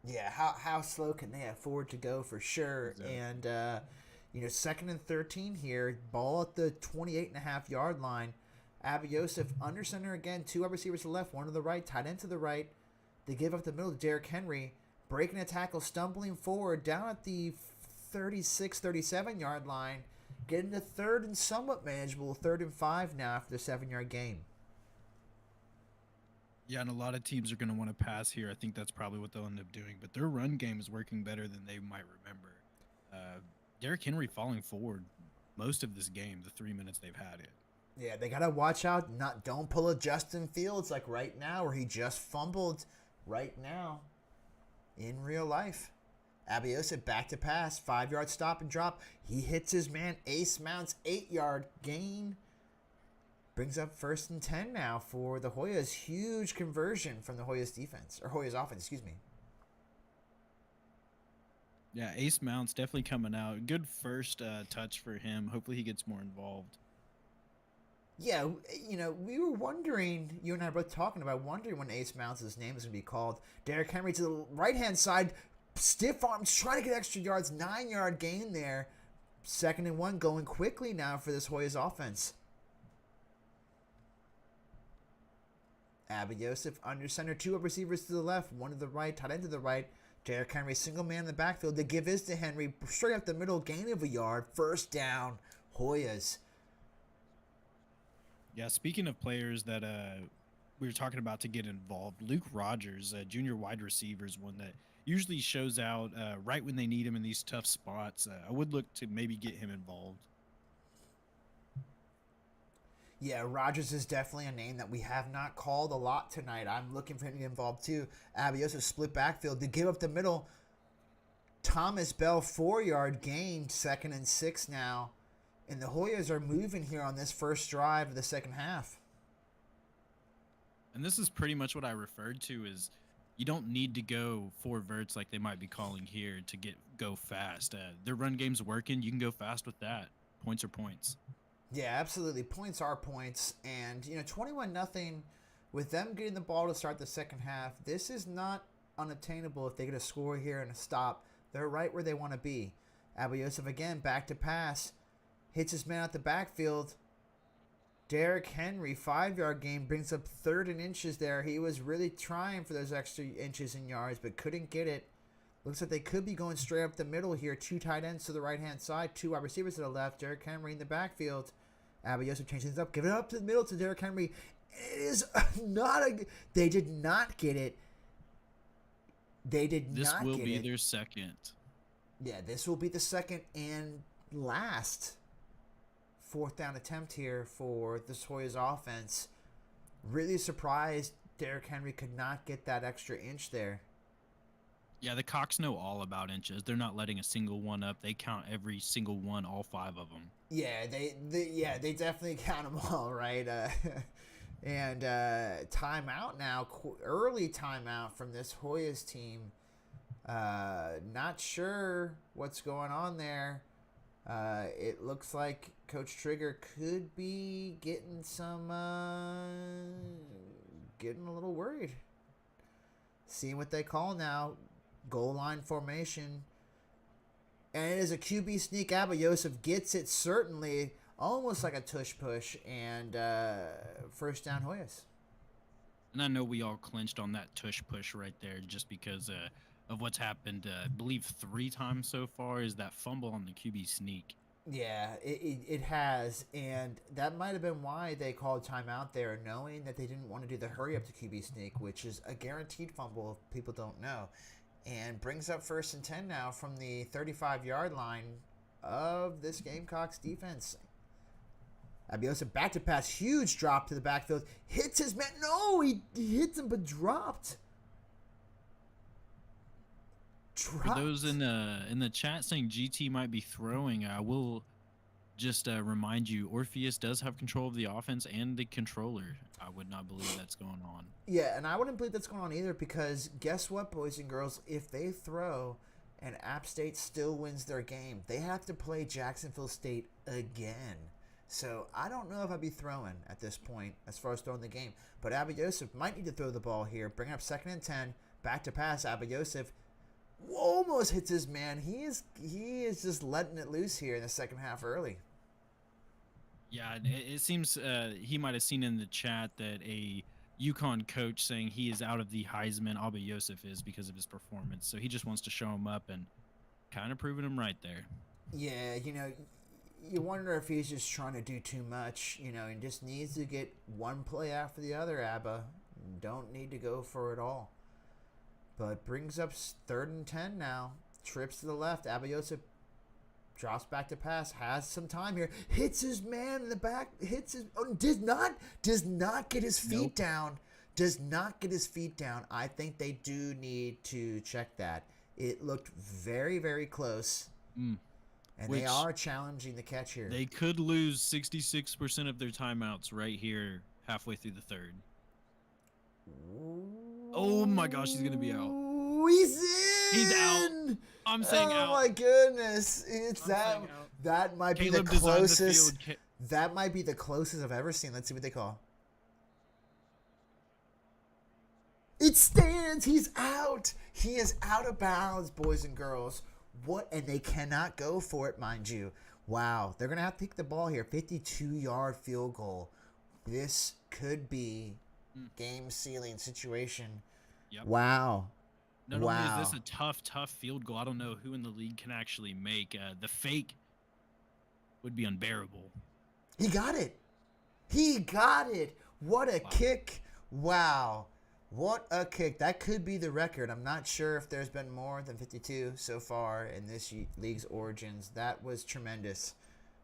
Yeah, how slow can they afford to go for sure? Exactly. And, 2nd and 13 here, ball at the 28.5-yard line. Abba Yosef under center again, 2 wide receivers to the left, 1 to the right, tight end to the right. They give up the middle to Derrick Henry, breaking a tackle, stumbling forward down at the 36, 37-yard line, getting to 3rd and somewhat manageable, 3rd and 5 now after the 7-yard gain. Yeah, and a lot of teams are going to want to pass here. I think that's probably what they'll end up doing. But their run game is working better than they might remember. Derrick Henry falling forward most of this game, the 3 minutes they've had it. Yeah, they got to watch out. Don't pull a Justin Fields like right now, where he just fumbled right now in real life. Abba Yosef back to pass, 5-yard stop and drop. He hits his man. Ace Mounts, 8-yard gain. Brings up 1st and 10 now for the Hoyas. Huge conversion from the Hoyas defense, or Hoyas offense, excuse me. Yeah, Ace Mounts definitely coming out. Good first touch for him. Hopefully he gets more involved. Yeah, we were wondering, you and I were both talking about wondering when Ace Mounts' name is going to be called. Derrick Henry to the right-hand side, stiff arms, trying to get extra yards, 9-yard gain there. 2nd and 1 going quickly now for this Hoyas offense. Abba Yosef under center, 2 up receivers to the left, 1 to the right, tight end to the right. Derrick Henry, single man in the backfield. They give his to Henry, straight up the middle, gain of a yard, 1st down, Hoyas. Yeah, speaking of players that we were talking about to get involved, Luke Rogers, junior wide receiver, is one that usually shows out right when they need him in these tough spots. I would look to maybe get him involved. Yeah, Rogers is definitely a name that we have not called a lot tonight. I'm looking for him to get involved too. Abba Yosef split backfield to give up the middle. Thomas Bell, 4-yard gain, 2nd and 6 now. And the Hoyas are moving here on this first drive of the second half. And this is pretty much what I referred to is you don't need to go 4 verts like they might be calling here to go fast. Their run game's working. You can go fast with that. Points are points. Yeah, absolutely. Points are points. And, 21-0 with them getting the ball to start the second half. This is not unattainable if they get a score here and a stop. They're right where they want to be. Abba Yosef again, back to pass. Hits his man out the backfield. Derrick Henry, 5-yard gain, brings up 3rd and inches there. He was really trying for those extra inches and yards, but couldn't get it. Looks like they could be going straight up the middle here. 2 tight ends to the right-hand side, 2 wide receivers to the left. Derrick Henry in the backfield. Abayoso changes things up. Give it up to the middle to Derrick Henry. It is not a. They did not get it. They did This not will get be it. their second. Yeah, this will be the second and last 4th down attempt here for the Hoyas offense. Really surprised Derrick Henry could not get that extra inch there. Yeah, the Cox know all about inches. They're not letting a single one up. They count every single one, all 5 of them. Yeah, they definitely count them all, right? And timeout now, early timeout from this Hoyas team. Not sure what's going on there. It looks like Coach Trigger could be getting getting a little worried. Seeing what they call now, goal line formation. And it is a QB sneak. Abayoso gets it, certainly almost like a tush push, and first down Hoyas. And I know we all clinched on that tush push right there just because of what's happened, I believe 3 times so far, is that fumble on the QB sneak. Yeah, it has, and that might have been why they called timeout there, knowing that they didn't want to do the hurry up to QB sneak, which is a guaranteed fumble if people don't know, and brings up 1st and 10 now from the 35-yard line of this Gamecocks defense. Abayoso back to pass, huge drop to the backfield, hits his man. No, he hits him but dropped. For those in the chat saying GT might be throwing, I will just remind you, Orpheus does have control of the offense and the controller. I would not believe that's going on. Yeah, and I wouldn't believe that's going on either, because guess what, boys and girls? If they throw and App State still wins their game, they have to play Jacksonville State again. So I don't know if I'd be throwing at this point as far as throwing the game. But Abayoso might need to throw the ball here. Bring up 2nd and 10. Back to pass. Abayoso almost hits his man. He is just letting it loose here in the second half early. Yeah, it seems he might have seen in the chat that a UConn coach saying he is out of the Heisman, Abayoso is, because of his performance. So he just wants to show him up and kind of proving him right there. Yeah, you wonder if he's just trying to do too much, and just needs to get one play after the other, Abba. Don't need to go for it all. But brings up 3rd and 10 now. Trips to the left. Abayoso drops back to pass. Has some time here. Hits his man in the back. Does not get his feet down. Does not get his feet down. I think they do need to check that. It looked very, very close. And they are challenging the catch here. They could lose 66% of their timeouts right here halfway through the 3rd. Oh my gosh, he's going to be out. He's in! He's out. I'm saying out. Oh my goodness. That might be the closest. That might be the closest I've ever seen. Let's see what they call. It stands. He's out. He is out of bounds, boys and girls. What? And they cannot go for it, mind you. Wow. They're going to have to kick the ball here. 52-yard field goal. This could be game-sealing situation. Yep. Wow. Not only is this a tough field goal, I don't know who in the league can actually make. The fake would be unbearable. He got it. What a kick. Wow. What a kick. That could be the record. I'm not sure if there's been more than 52 so far in this league's origins. That was tremendous.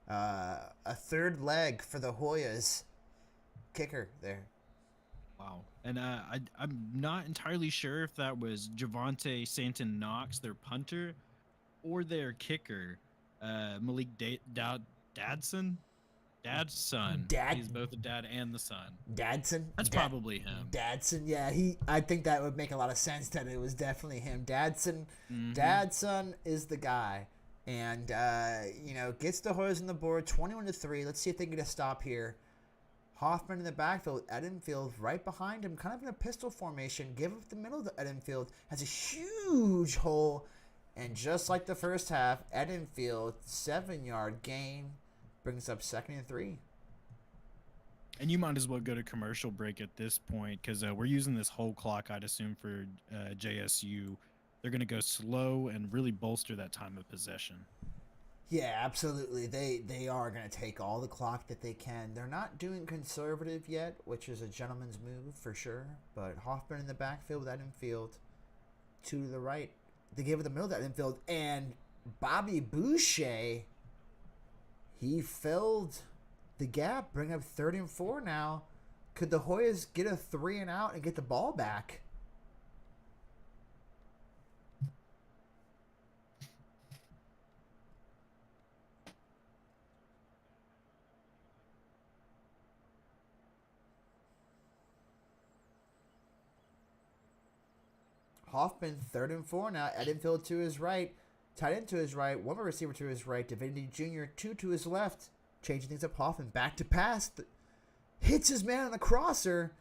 A 3rd leg for the Hoyas. Kicker there. Wow. And I'm not entirely sure if that was Javante Santon Knox, their punter, or their kicker, Malik Dadson? Dad's son. He's both the dad and the son. Dadson? That's probably him. Dadson, yeah. I think that would make a lot of sense that it was definitely him. Dadson. Dadson is the guy. And, gets the Hoyas on the board, 21-3. Let's see if they can get a stop here. Hoffman in the backfield, Edenfield right behind him, kind of in a pistol formation. Give up the middle of the Edenfield. Has a huge hole. And just like the first half, Edenfield, 7-yard gain, brings up 2nd and 3. And you might as well go to commercial break at this point, because we're using this whole clock, I'd assume, for JSU. They're going to go slow and really bolster that time of possession. Yeah, absolutely. They are going to take all the clock that they can. They're not doing conservative yet, which is a gentleman's move for sure. But Hoffman in the backfield with that infield, two to the right. They gave it the middle of that infield, and Bobby Boucher, he filled the gap, bring up 3rd and 4 now. Could the Hoyas get a 3 and out and get the ball back? Hoffman, 3rd and 4 now. Edenfield to his right. Tight end to his right. One more receiver to his right. Divinity Jr. 2 to his left. Changing things up. Hoffman back to pass. Hits his man on the crosser.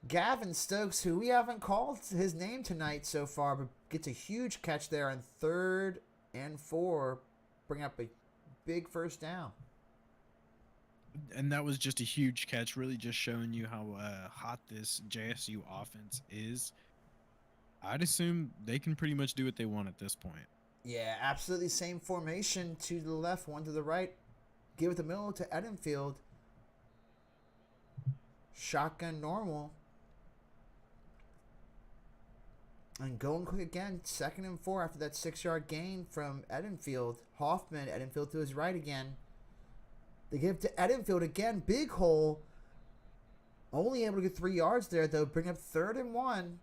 Gavin Stokes, who we haven't called his name tonight so far, but gets a huge catch there on 3rd and 4. Bring up a big first down. And that was just a huge catch, really just showing you how hot this JSU offense is. I'd assume they can pretty much do what they want at this point. Yeah, absolutely same formation. 2 to the left, 1 to the right. Give it the middle to Edenfield. Shotgun normal. And going quick again. 2nd and 4 after that 6-yard gain from Edenfield. Hoffman, Edenfield to his right again. They give it to Edenfield again. Big hole. Only able to get 3 yards there, though. Bring up 3rd and 1.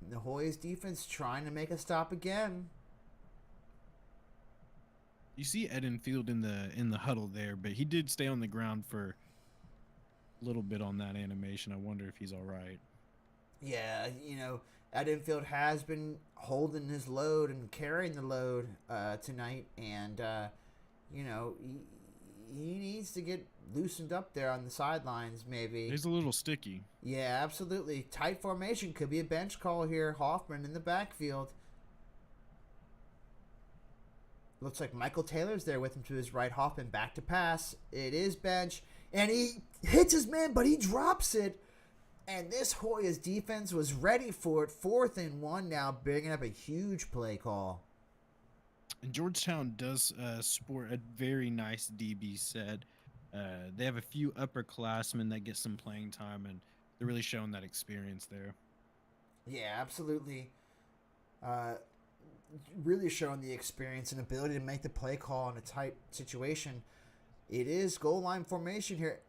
The Hoyas defense trying to make a stop again. You see Edenfield in the huddle there, but he did stay on the ground for a little bit on that animation. I wonder if he's all right. Yeah, Edenfield has been holding his load and carrying the load tonight, and he needs to get loosened up there on the sidelines, maybe. He's a little sticky. Yeah, absolutely. Tight formation. Could be a bench call here. Hoffman in the backfield. Looks like Michael Taylor's there with him to his right. Hoffman back to pass. It is bench. And he hits his man, but he drops it. And this Hoyas defense was ready for it. 4th and 1 now, bringing up a huge play call. And Georgetown does sport a very nice DB set. They have a few upperclassmen that get some playing time, and they're really showing that experience there. Yeah, absolutely. Really showing the experience and ability to make the play call in a tight situation. It is goal line formation here.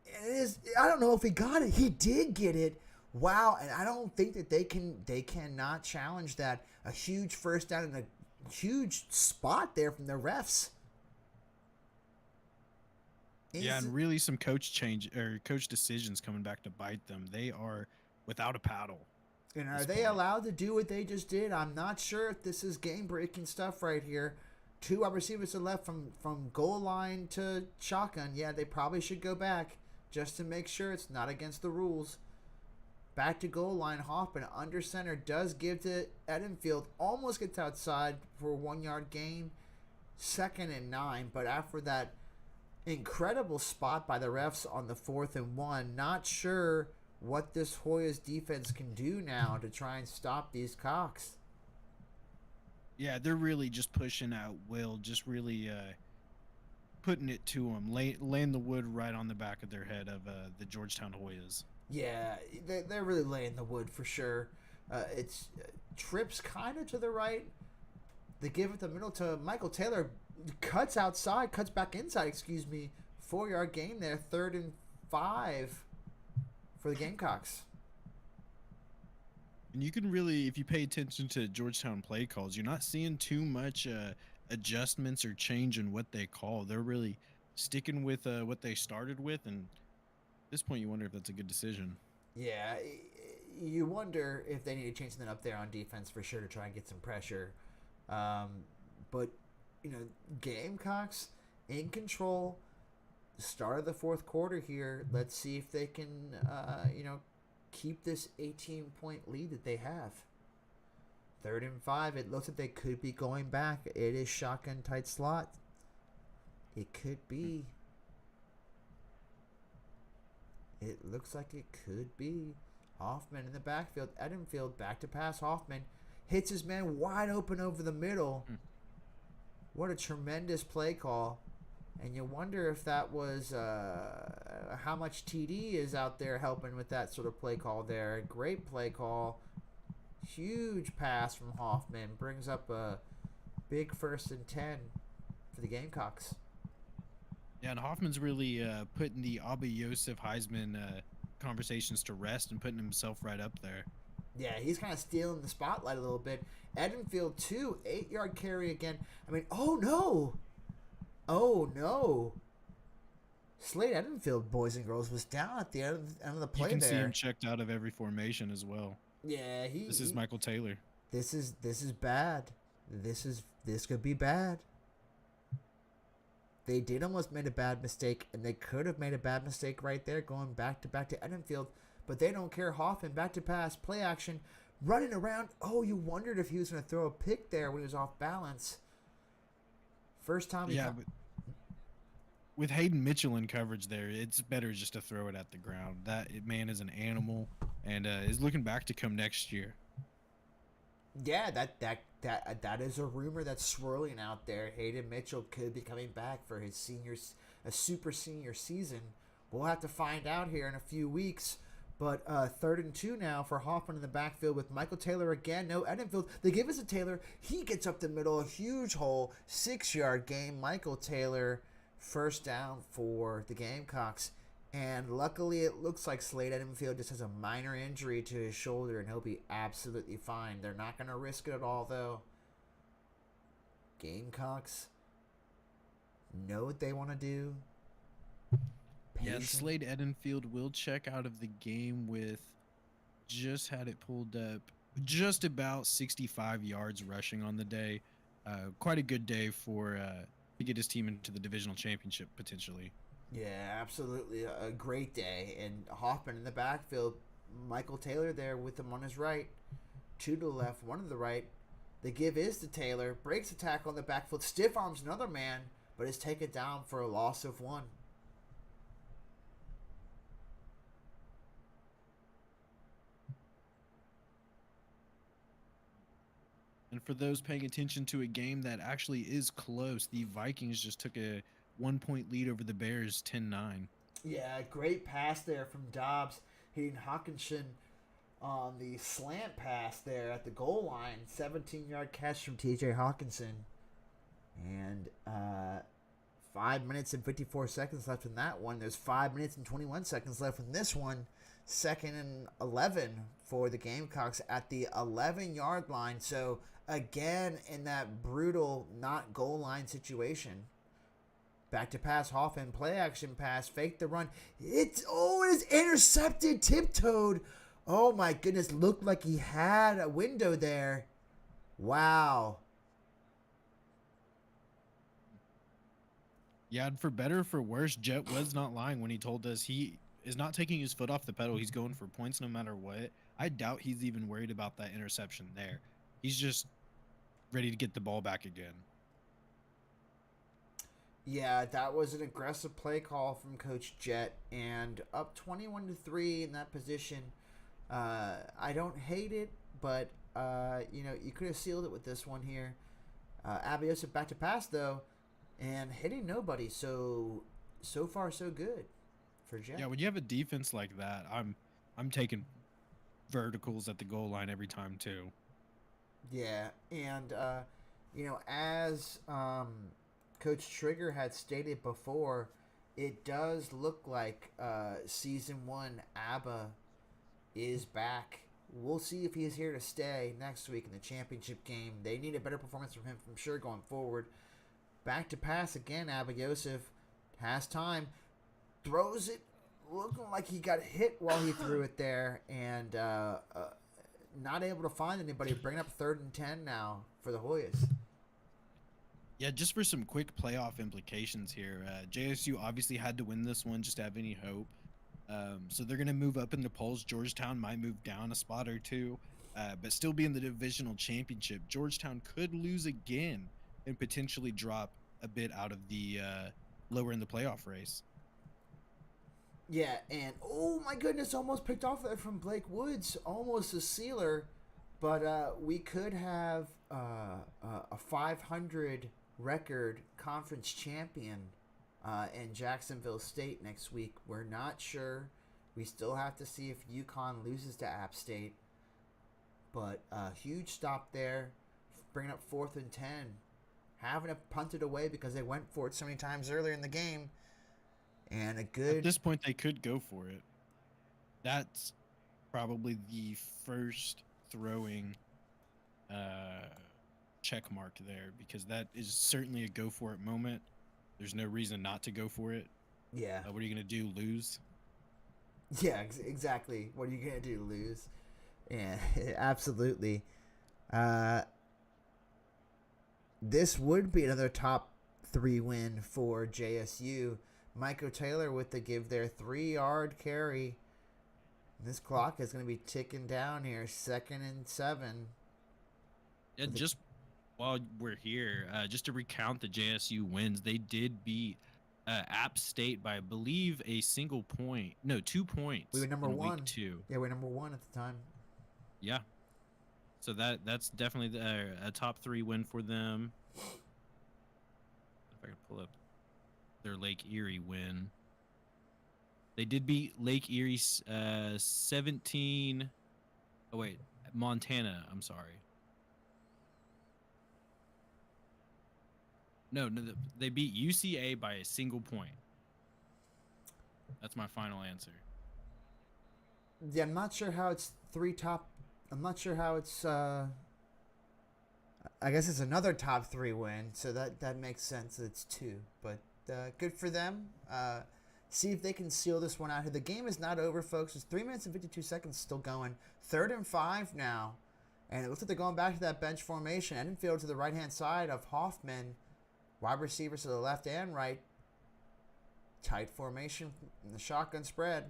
It is. I don't know if he got it. He did get it. Wow, and I don't think that they cannot challenge that. A huge first down and a huge spot there from the refs. Yeah, and really some coach decisions coming back to bite them. They are without a paddle. And are they allowed to do what they just did? I'm not sure if this is game-breaking stuff right here. 2 wide receivers to the left from goal line to shotgun. Yeah, they probably should go back just to make sure it's not against the rules. Back to goal line. Hoffman under center does give to Edenfield. Almost gets outside for a 1-yard gain. 2nd and 9. But after that incredible spot by the refs on the 4th and 1, not sure what this Hoyas defense can do now to try and stop these Cox. Yeah, they're really just pushing out Will, just really putting it to them, laying the wood right on the back of their head of the Georgetown Hoyas. Yeah, they're really laying the wood for sure. It's trips kind of to the right. They give it the middle to Michael Taylor. Cuts back inside, 4-yard gain there. 3rd and 5 for the Gamecocks. And you can really, if you pay attention to Georgetown play calls, you're not seeing too much adjustments or change in what they call. They're really sticking with what they started with, and at this point you wonder if that's a good decision. Yeah, you wonder if they need to change something up there on defense for sure to try and get some pressure. But, Gamecocks in control. Start of the 4th quarter here. Let's see if they can, keep this 18-point lead that they have. 3rd and 5. It looks like they could be going back. It is shotgun tight slot. It could be. It looks like it could be. Hoffman in the backfield. Edenfield back to pass. Hoffman hits his man wide open over the middle. What a tremendous play call. And you wonder if that was how much TD is out there helping with that sort of play call there. Great play call. Huge pass from Hoffman. Brings up a big 1st and 10 for the Gamecocks. Yeah, and Hoffman's really putting the Abba Yosef Heisman conversations to rest and putting himself right up there. Yeah, he's kind of stealing the spotlight a little bit. Edenfield, 8-yard carry again. I mean, oh no! Oh no! Slade Edenfield, boys and girls, was down at the end of the play there. You can see him checked out of every formation as well. Yeah, This is Michael Taylor. This is bad. This could be bad. They did almost made a bad mistake, and they could have made a bad mistake right there, going back to Edenfield, but they don't care. Hoffman, back to pass, play action, running around. Oh, you wondered if he was going to throw a pick there when he was off balance. First time. Yeah, but with Hayden Mitchell in coverage there, it's better just to throw it at the ground. That man is an animal and is looking back to come next year. Yeah, that is a rumor that's swirling out there. Hayden Mitchell could be coming back for his super senior season. We'll have to find out here in a few weeks. But 3rd and 2 now for Hoffman in the backfield with Michael Taylor again. No Edenfield. They give us a Taylor. He gets up the middle, a huge hole, 6-yard gain. Michael Taylor, 1st down for the Gamecocks. And luckily, it looks like Slade Edenfield just has a minor injury to his shoulder, and he'll be absolutely fine. They're not going to risk it at all, though. Gamecocks know what they want to do. Yeah, Slade Edenfield will check out of the game with, just had it pulled up, just about 65 yards rushing on the day. Quite a good day for to get his team into the divisional championship potentially. Yeah, absolutely. A great day. And Hoffman in the backfield, Michael Taylor there with him on his right. 2 to the left, 1 to the right. The give is to Taylor. Breaks a tackle on the backfield. Stiff arms another man, but is taken down for a loss of 1. And for those paying attention to a game that actually is close, the Vikings just took a 1-point lead over the Bears, 10-9. Yeah, great pass there from Dobbs, hitting Hawkinson on the slant pass there at the goal line. 17-yard catch from TJ Hawkinson. And 5 minutes and 54 seconds left in that one. There's 5 minutes and 21 seconds left in this one. 2nd and 11 for the Gamecocks at the 11-yard line. So, again, in that brutal not goal line situation. Back to pass, Hoffman, play action pass, fake the run. It is intercepted, tiptoed. Oh my goodness, looked like he had a window there. Wow. Yeah, and for better or for worse, Jet was not lying when he told us he is not taking his foot off the pedal. He's going for points no matter what. I doubt he's even worried about that interception there. He's just ready to get the ball back again. Yeah, that was an aggressive play call from Coach Jet, and up 21-3 in that position. I don't hate it, but you could have sealed it with this one here. Abiosa back to pass though, and hitting nobody. So far so good for Jet. Yeah, when you have a defense like that, I'm taking verticals at the goal line every time too. Yeah, and as Coach Trigger had stated before, it does look like Season 1 ABBA is back. We'll see if he is here to stay next week in the championship game. They need a better performance from him, from sure, going forward. Back to pass again, Abba Yosef has time, throws it, looking like he got hit while he threw it there, and not able to find anybody. Bringing up 3rd and 10 now for the Hoyas. Yeah, just for some quick playoff implications here, JSU obviously had to win this one just to have any hope. So they're going to move up in the polls. Georgetown might move down a spot or two, but still be in the divisional championship. Georgetown could lose again and potentially drop a bit out of the lower in the playoff race. Yeah, and oh my goodness, almost picked off there from Blake Woods, almost a sealer, but we could have a 500 record conference champion in Jacksonville State next week. We're not sure. We still have to see if UConn loses to App State. But a huge stop there, bringing up 4th and 10. Having to punt it away because they went for it so many times earlier in the game. And a good... At this point, they could go for it. That's probably the first throwing check mark there, because that is certainly a go for it moment. There's no reason not to go for it. Yeah. What are you going to do, lose? Yeah, exactly. What are you going to do, lose? Yeah, absolutely. This would be another top 3 win for JSU. Michael Taylor with the give there, 3-yard carry. This clock is going to be ticking down here, 2nd and 7. Yeah, just while we're here, just to recount the JSU wins, they did beat App State by, I believe, a single point. No, 2 points. We were number in 1. Week 2. Yeah, we were number 1 at the time. Yeah. So that's definitely a top 3 win for them. If I can pull up their Lake Erie win. They did beat Lake Erie 17. Oh, wait. Montana. I'm sorry. No, they beat UCA by a single point. That's my final answer. Yeah, I'm not sure how it's 3 top. I'm not sure how it's. I guess it's another top 3 win, so that makes sense that it's 2. But good for them. See if they can seal this one out here. The game is not over, folks. It's 3 minutes and 52 seconds still going. 3rd and 5 now. And it looks like they're going back to that bench formation. Edenfield to the right-hand side of Hoffman. Wide receivers to the left and right. Tight formation in the shotgun spread.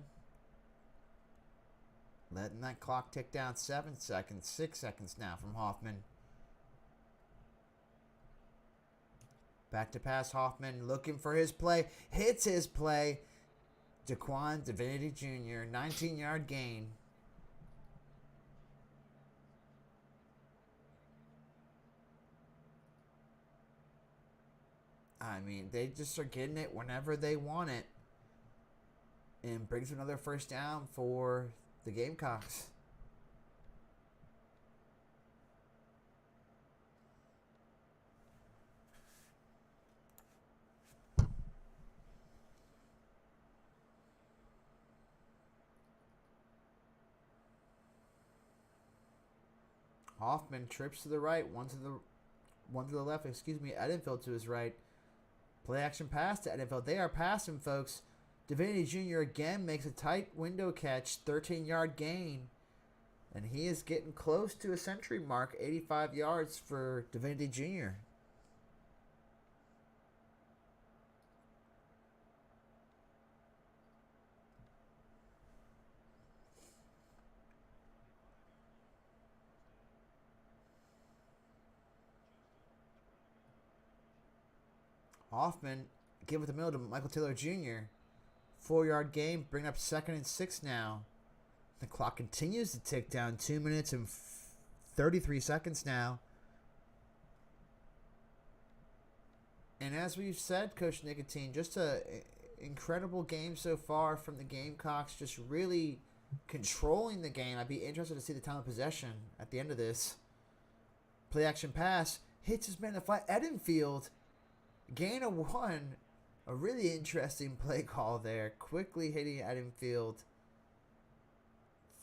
Letting that clock tick down 7 seconds. 6 seconds now from Hoffman. Back to pass, Hoffman looking for his play. Hits his play. Jaquan Divinity Jr., 19-yard gain. I mean, they just are getting it whenever they want it. And brings another first down for the Gamecocks. Hoffman trips to the right, one to the left, excuse me, Edenfield to his right. Play action pass to Edenfield. They are passing, folks. Divinity Jr. again makes a tight window catch, 13-yard gain. And he is getting close to a century mark, 85 yards for Divinity Jr. Hoffman give it the middle to Michael Taylor Jr. 4-yard gain, bring up 2nd and 6 now. The clock continues to tick down. 2 minutes and 33 seconds now. And as we've said, Coach Nicotine, just a incredible game so far from the Gamecocks, just really controlling the game. I'd be interested to see the time of possession at the end of this. Play action pass, hits his man in the flat. Edenfield, gain of 1. A really interesting play call there. Quickly hitting Edenfield.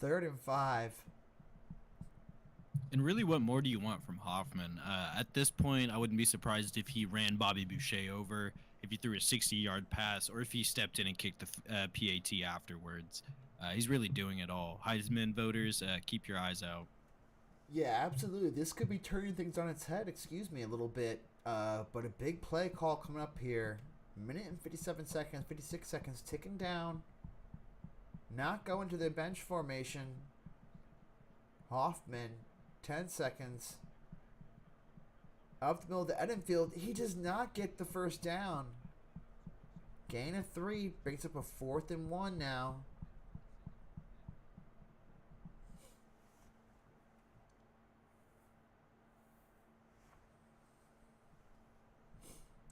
3rd and 5. And really, what more do you want from Hoffman? At this point, I wouldn't be surprised if he ran Bobby Boucher over, if he threw a 60-yard pass, or if he stepped in and kicked the PAT afterwards. He's really doing it all. Heisman voters, keep your eyes out. Yeah, absolutely. This could be turning things on its head, a little bit. But a big play call coming up here. 56 seconds, ticking down. Not going to the bench formation. Hoffman, 10 seconds. Up the middle to Edenfield. He does not get the first down. Gain of 3. Brings up a 4th and 1 now.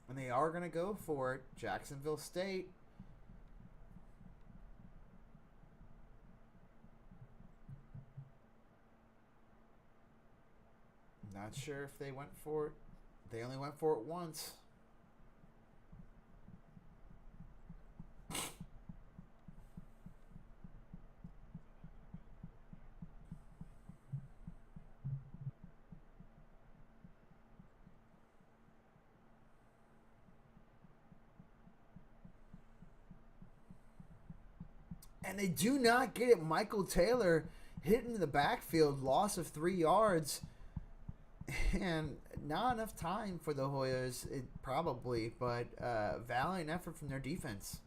And they are going to go for it. Jacksonville State. Not sure if they went for it. They only went for it once. And they do not get it. Michael Taylor hit into the backfield, loss of 3 yards. And not enough time for the Hoyas, probably, but valiant effort from their defense.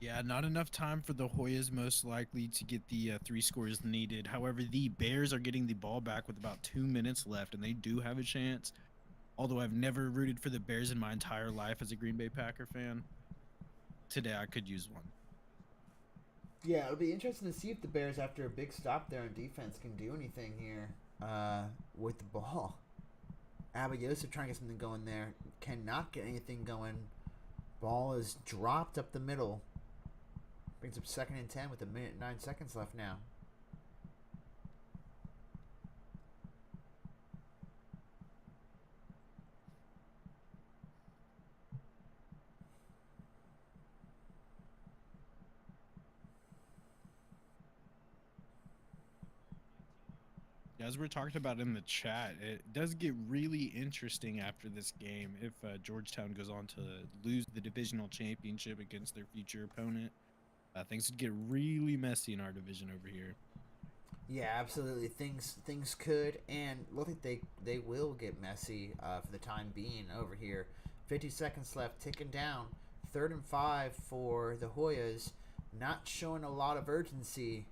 Yeah, not enough time for the Hoyas most likely to get the 3 scores needed. However, the Bears are getting the ball back with about 2 minutes left, and they do have a chance. Although I've never rooted for the Bears in my entire life as a Green Bay Packer fan, today I could use one. Yeah, it'll be interesting to see if the Bears, after a big stop there on defense, can do anything here with the ball. Abba Yosef trying to get something going there. Cannot get anything going. Ball is dropped up the middle. Brings up 2nd and 10 with 1 minute and 9 seconds left now. As we're talking about in the chat, it does get really interesting after this game if Georgetown goes on to lose the divisional championship against their future opponent. Things could get really messy in our division over here. Yeah, absolutely. Things could and look like they will get messy for the time being over here. 50 seconds left, ticking down. 3rd and 5 for the Hoyas. Not showing a lot of urgency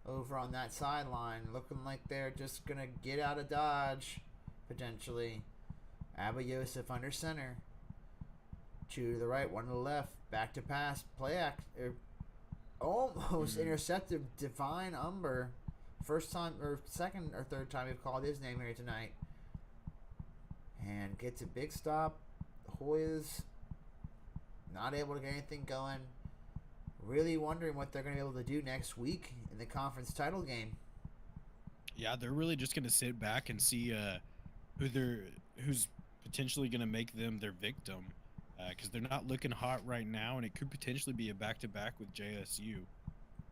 over on that sideline, looking like they're just gonna get out of Dodge, potentially. Abba Yosef under center. 2 to the right, 1 to the left. Back to pass. Play act. Almost intercepted Divine Umber. First time, or second or third time we've called his name here tonight. And gets a big stop. Hoyas not able to get anything going. Really wondering what they're going to be able to do next week in the conference title game. Yeah, they're really just going to sit back and see who's potentially going to make them their victim, because they're not looking hot right now, and it could potentially be a back-to-back with JSU.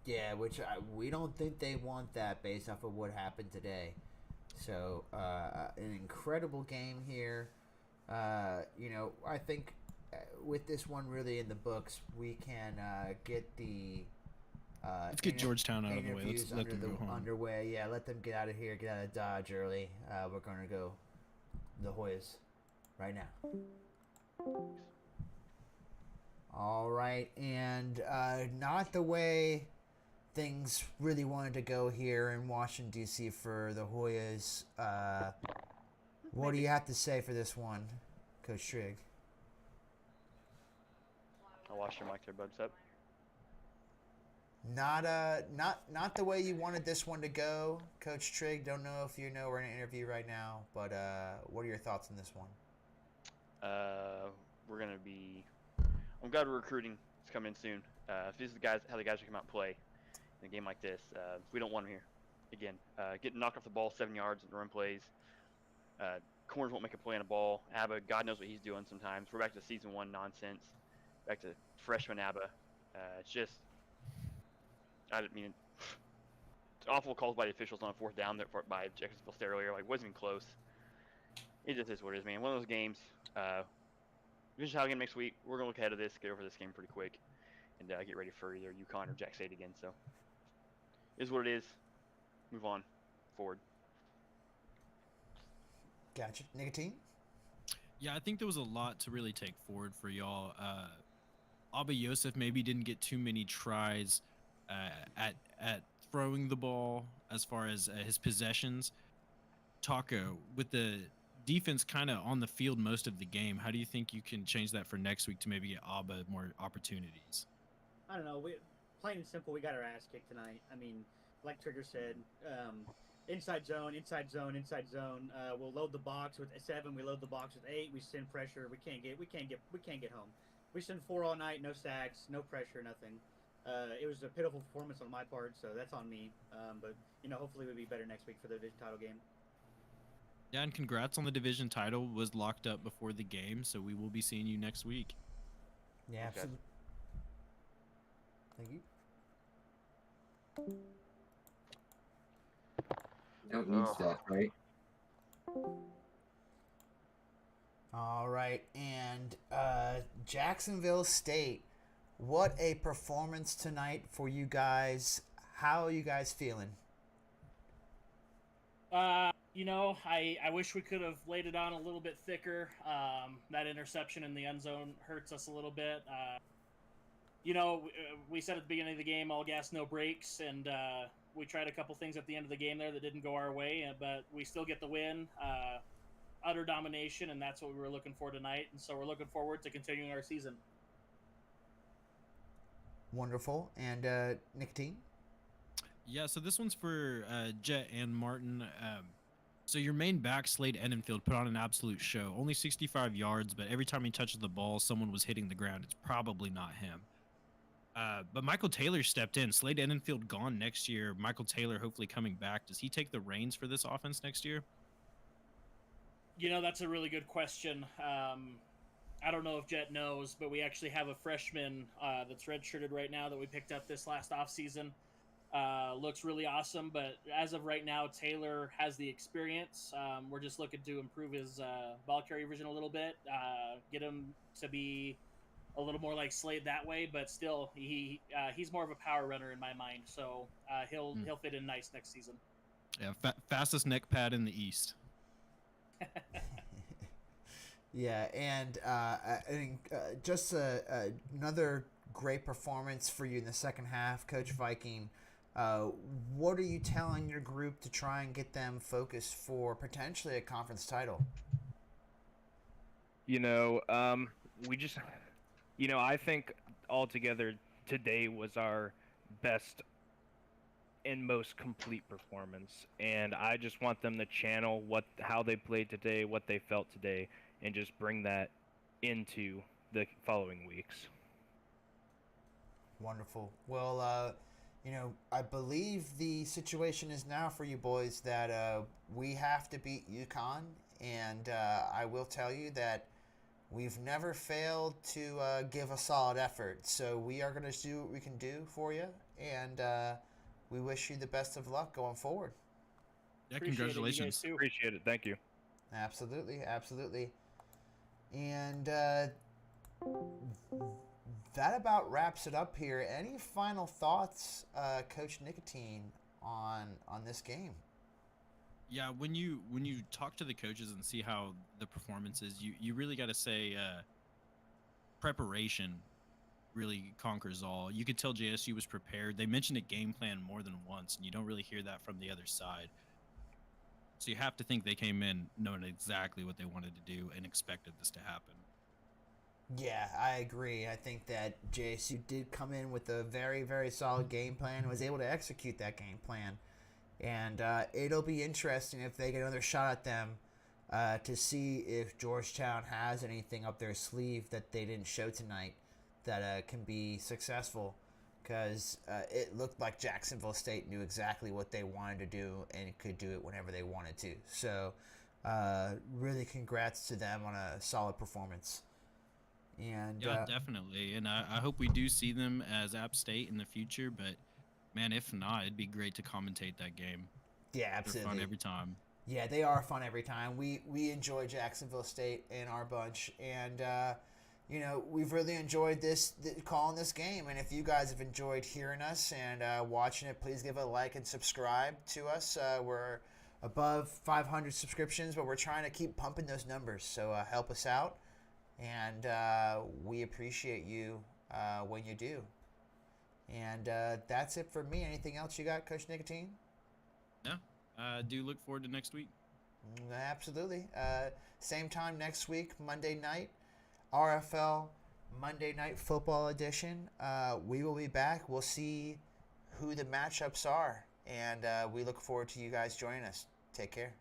Yeah, which we don't think they want that based off of what happened today. So an incredible game here. I think with this one really in the books, we can get the let's get Georgetown out of the way. Let's let them go home. Underway. Yeah, let them get out of here, get out of Dodge early. We're going to go the Hoyas right now. All right, and not the way things really wanted to go here in Washington, D.C. for the Hoyas. What do you have to say for this one, Coach Trigg? I'll wash your mic there, bud. What's up? Not the way you wanted this one to go, Coach Trigg. Don't know if you know we're in an interview right now, but what are your thoughts on this one? We're gonna be. I'm glad we're recruiting. It's coming in soon. If these are how the guys should come out and play in a game like this, we don't want them here. Again, getting knocked off the ball 7 yards in the run plays. Corners won't make a play on a ball. Abba, God knows what he's doing sometimes. We're back to season 1 nonsense. Back to freshman Abba. It's just, I mean, it's awful calls by the officials on 4th down there by Jacksonville State earlier. Like, wasn't even close. It just is what it is, man. One of those games. Division game next week. We're gonna look ahead of this, get over this game pretty quick, and get ready for either UConn or Jack State again. So, it is what it is. Move on forward. Gotcha. Nicotine? Yeah, I think there was a lot to really take forward for y'all. Abba Yosef maybe didn't get too many tries at throwing the ball as far as his possessions. Taco, with the defense kind of on the field most of the game, how do you think you can change that for next week to maybe get Abba more opportunities? I don't know. Plain and simple, we got our ass kicked tonight. I mean, like Trigger said, inside zone, inside zone, inside zone. We'll load the box with 7. We load the box with 8. We send pressure. We can't get home. We send 4 all night. No sacks, no pressure, nothing. It was a pitiful performance on my part, so that's on me. But hopefully we'll be better next week for the division title game. Yeah, and congrats on the division title. Was locked up before the game, so we will be seeing you next week. Yeah, Okay. absolutely. Thank you. Don't need that, right? All right, and Jacksonville State. What a performance tonight for you guys. How are you guys feeling? I wish we could have laid it on a little bit thicker. That interception in the end zone hurts us a little bit. We said at the beginning of the game, all gas, no brakes, and we tried a couple things at the end of the game there that didn't go our way, but we still get the win. Utter domination, and that's what we were looking for tonight, and so we're looking forward to continuing our season. Wonderful. And Nicotine? Yeah, so this one's for Jet and Martin. So your main back, Slade Edenfield, put on an absolute show. Only 65 yards, but every time he touches the ball, someone was hitting the ground. It's probably not him. But Michael Taylor stepped in. Slade Edenfield gone next year. Michael Taylor hopefully coming back. Does he take the reins for this offense next year? That's a really good question. I don't know if Jet knows, but we actually have a freshman that's redshirted right now that we picked up this last offseason. Looks really awesome, but as of right now, Taylor has the experience. We're just looking to improve his ball carry vision a little bit, get him to be a little more like Slade that way, but still, he's more of a power runner in my mind, so he'll fit in nice next season. Yeah, fastest neck pad in the East. Yeah, and I think just another great performance for you in the second half, Coach Viking. What are you telling your group to try and get them focused for potentially a conference title? We just, I think altogether today was our best and most complete performance, and I just want them to channel how they played today, what they felt today, and just bring that into the following weeks. Wonderful. Well, I believe the situation is now for you boys that we have to beat UConn, and I will tell you that we've never failed to give a solid effort. So we are going to do what we can do for you, and we wish you the best of luck going forward. Yeah, congratulations. Appreciate it. Thank you. Absolutely, absolutely. And that about wraps it up here. Any final thoughts, Coach Nicotine, on this game? Yeah, when you talk to the coaches and see how the performance is, you really got to say preparation really conquers all. You could tell JSU was prepared. They mentioned a game plan more than once, and you don't really hear that from the other side. So you have to think they came in knowing exactly what they wanted to do and expected this to happen. Yeah, I agree. I think that JSU did come in with a very, very solid game plan and was able to execute that game plan. And it'll be interesting if they get another shot at them to see if Georgetown has anything up their sleeve that they didn't show tonight that can be successful. Because it looked like Jacksonville State knew exactly what they wanted to do and could do it whenever they wanted to. So really congrats to them on a solid performance. And yeah, definitely. And I hope we do see them as App State in the future. But, man, if not, it'd be great to commentate that game. Yeah, absolutely. They're fun every time. Yeah, they are fun every time. We enjoy Jacksonville State in our bunch. And, we've really enjoyed calling this game. And if you guys have enjoyed hearing us and watching it, please give a like and subscribe to us. We're above 500 subscriptions, but we're trying to keep pumping those numbers. So help us out. And we appreciate you when you do. And that's it for me. Anything else you got, Coach Nicotine? No. Do look forward to next week. Absolutely. Same time next week, Monday night, RFL Monday Night Football Edition. We will be back. We'll see who the matchups are and we look forward to you guys joining us. Take care.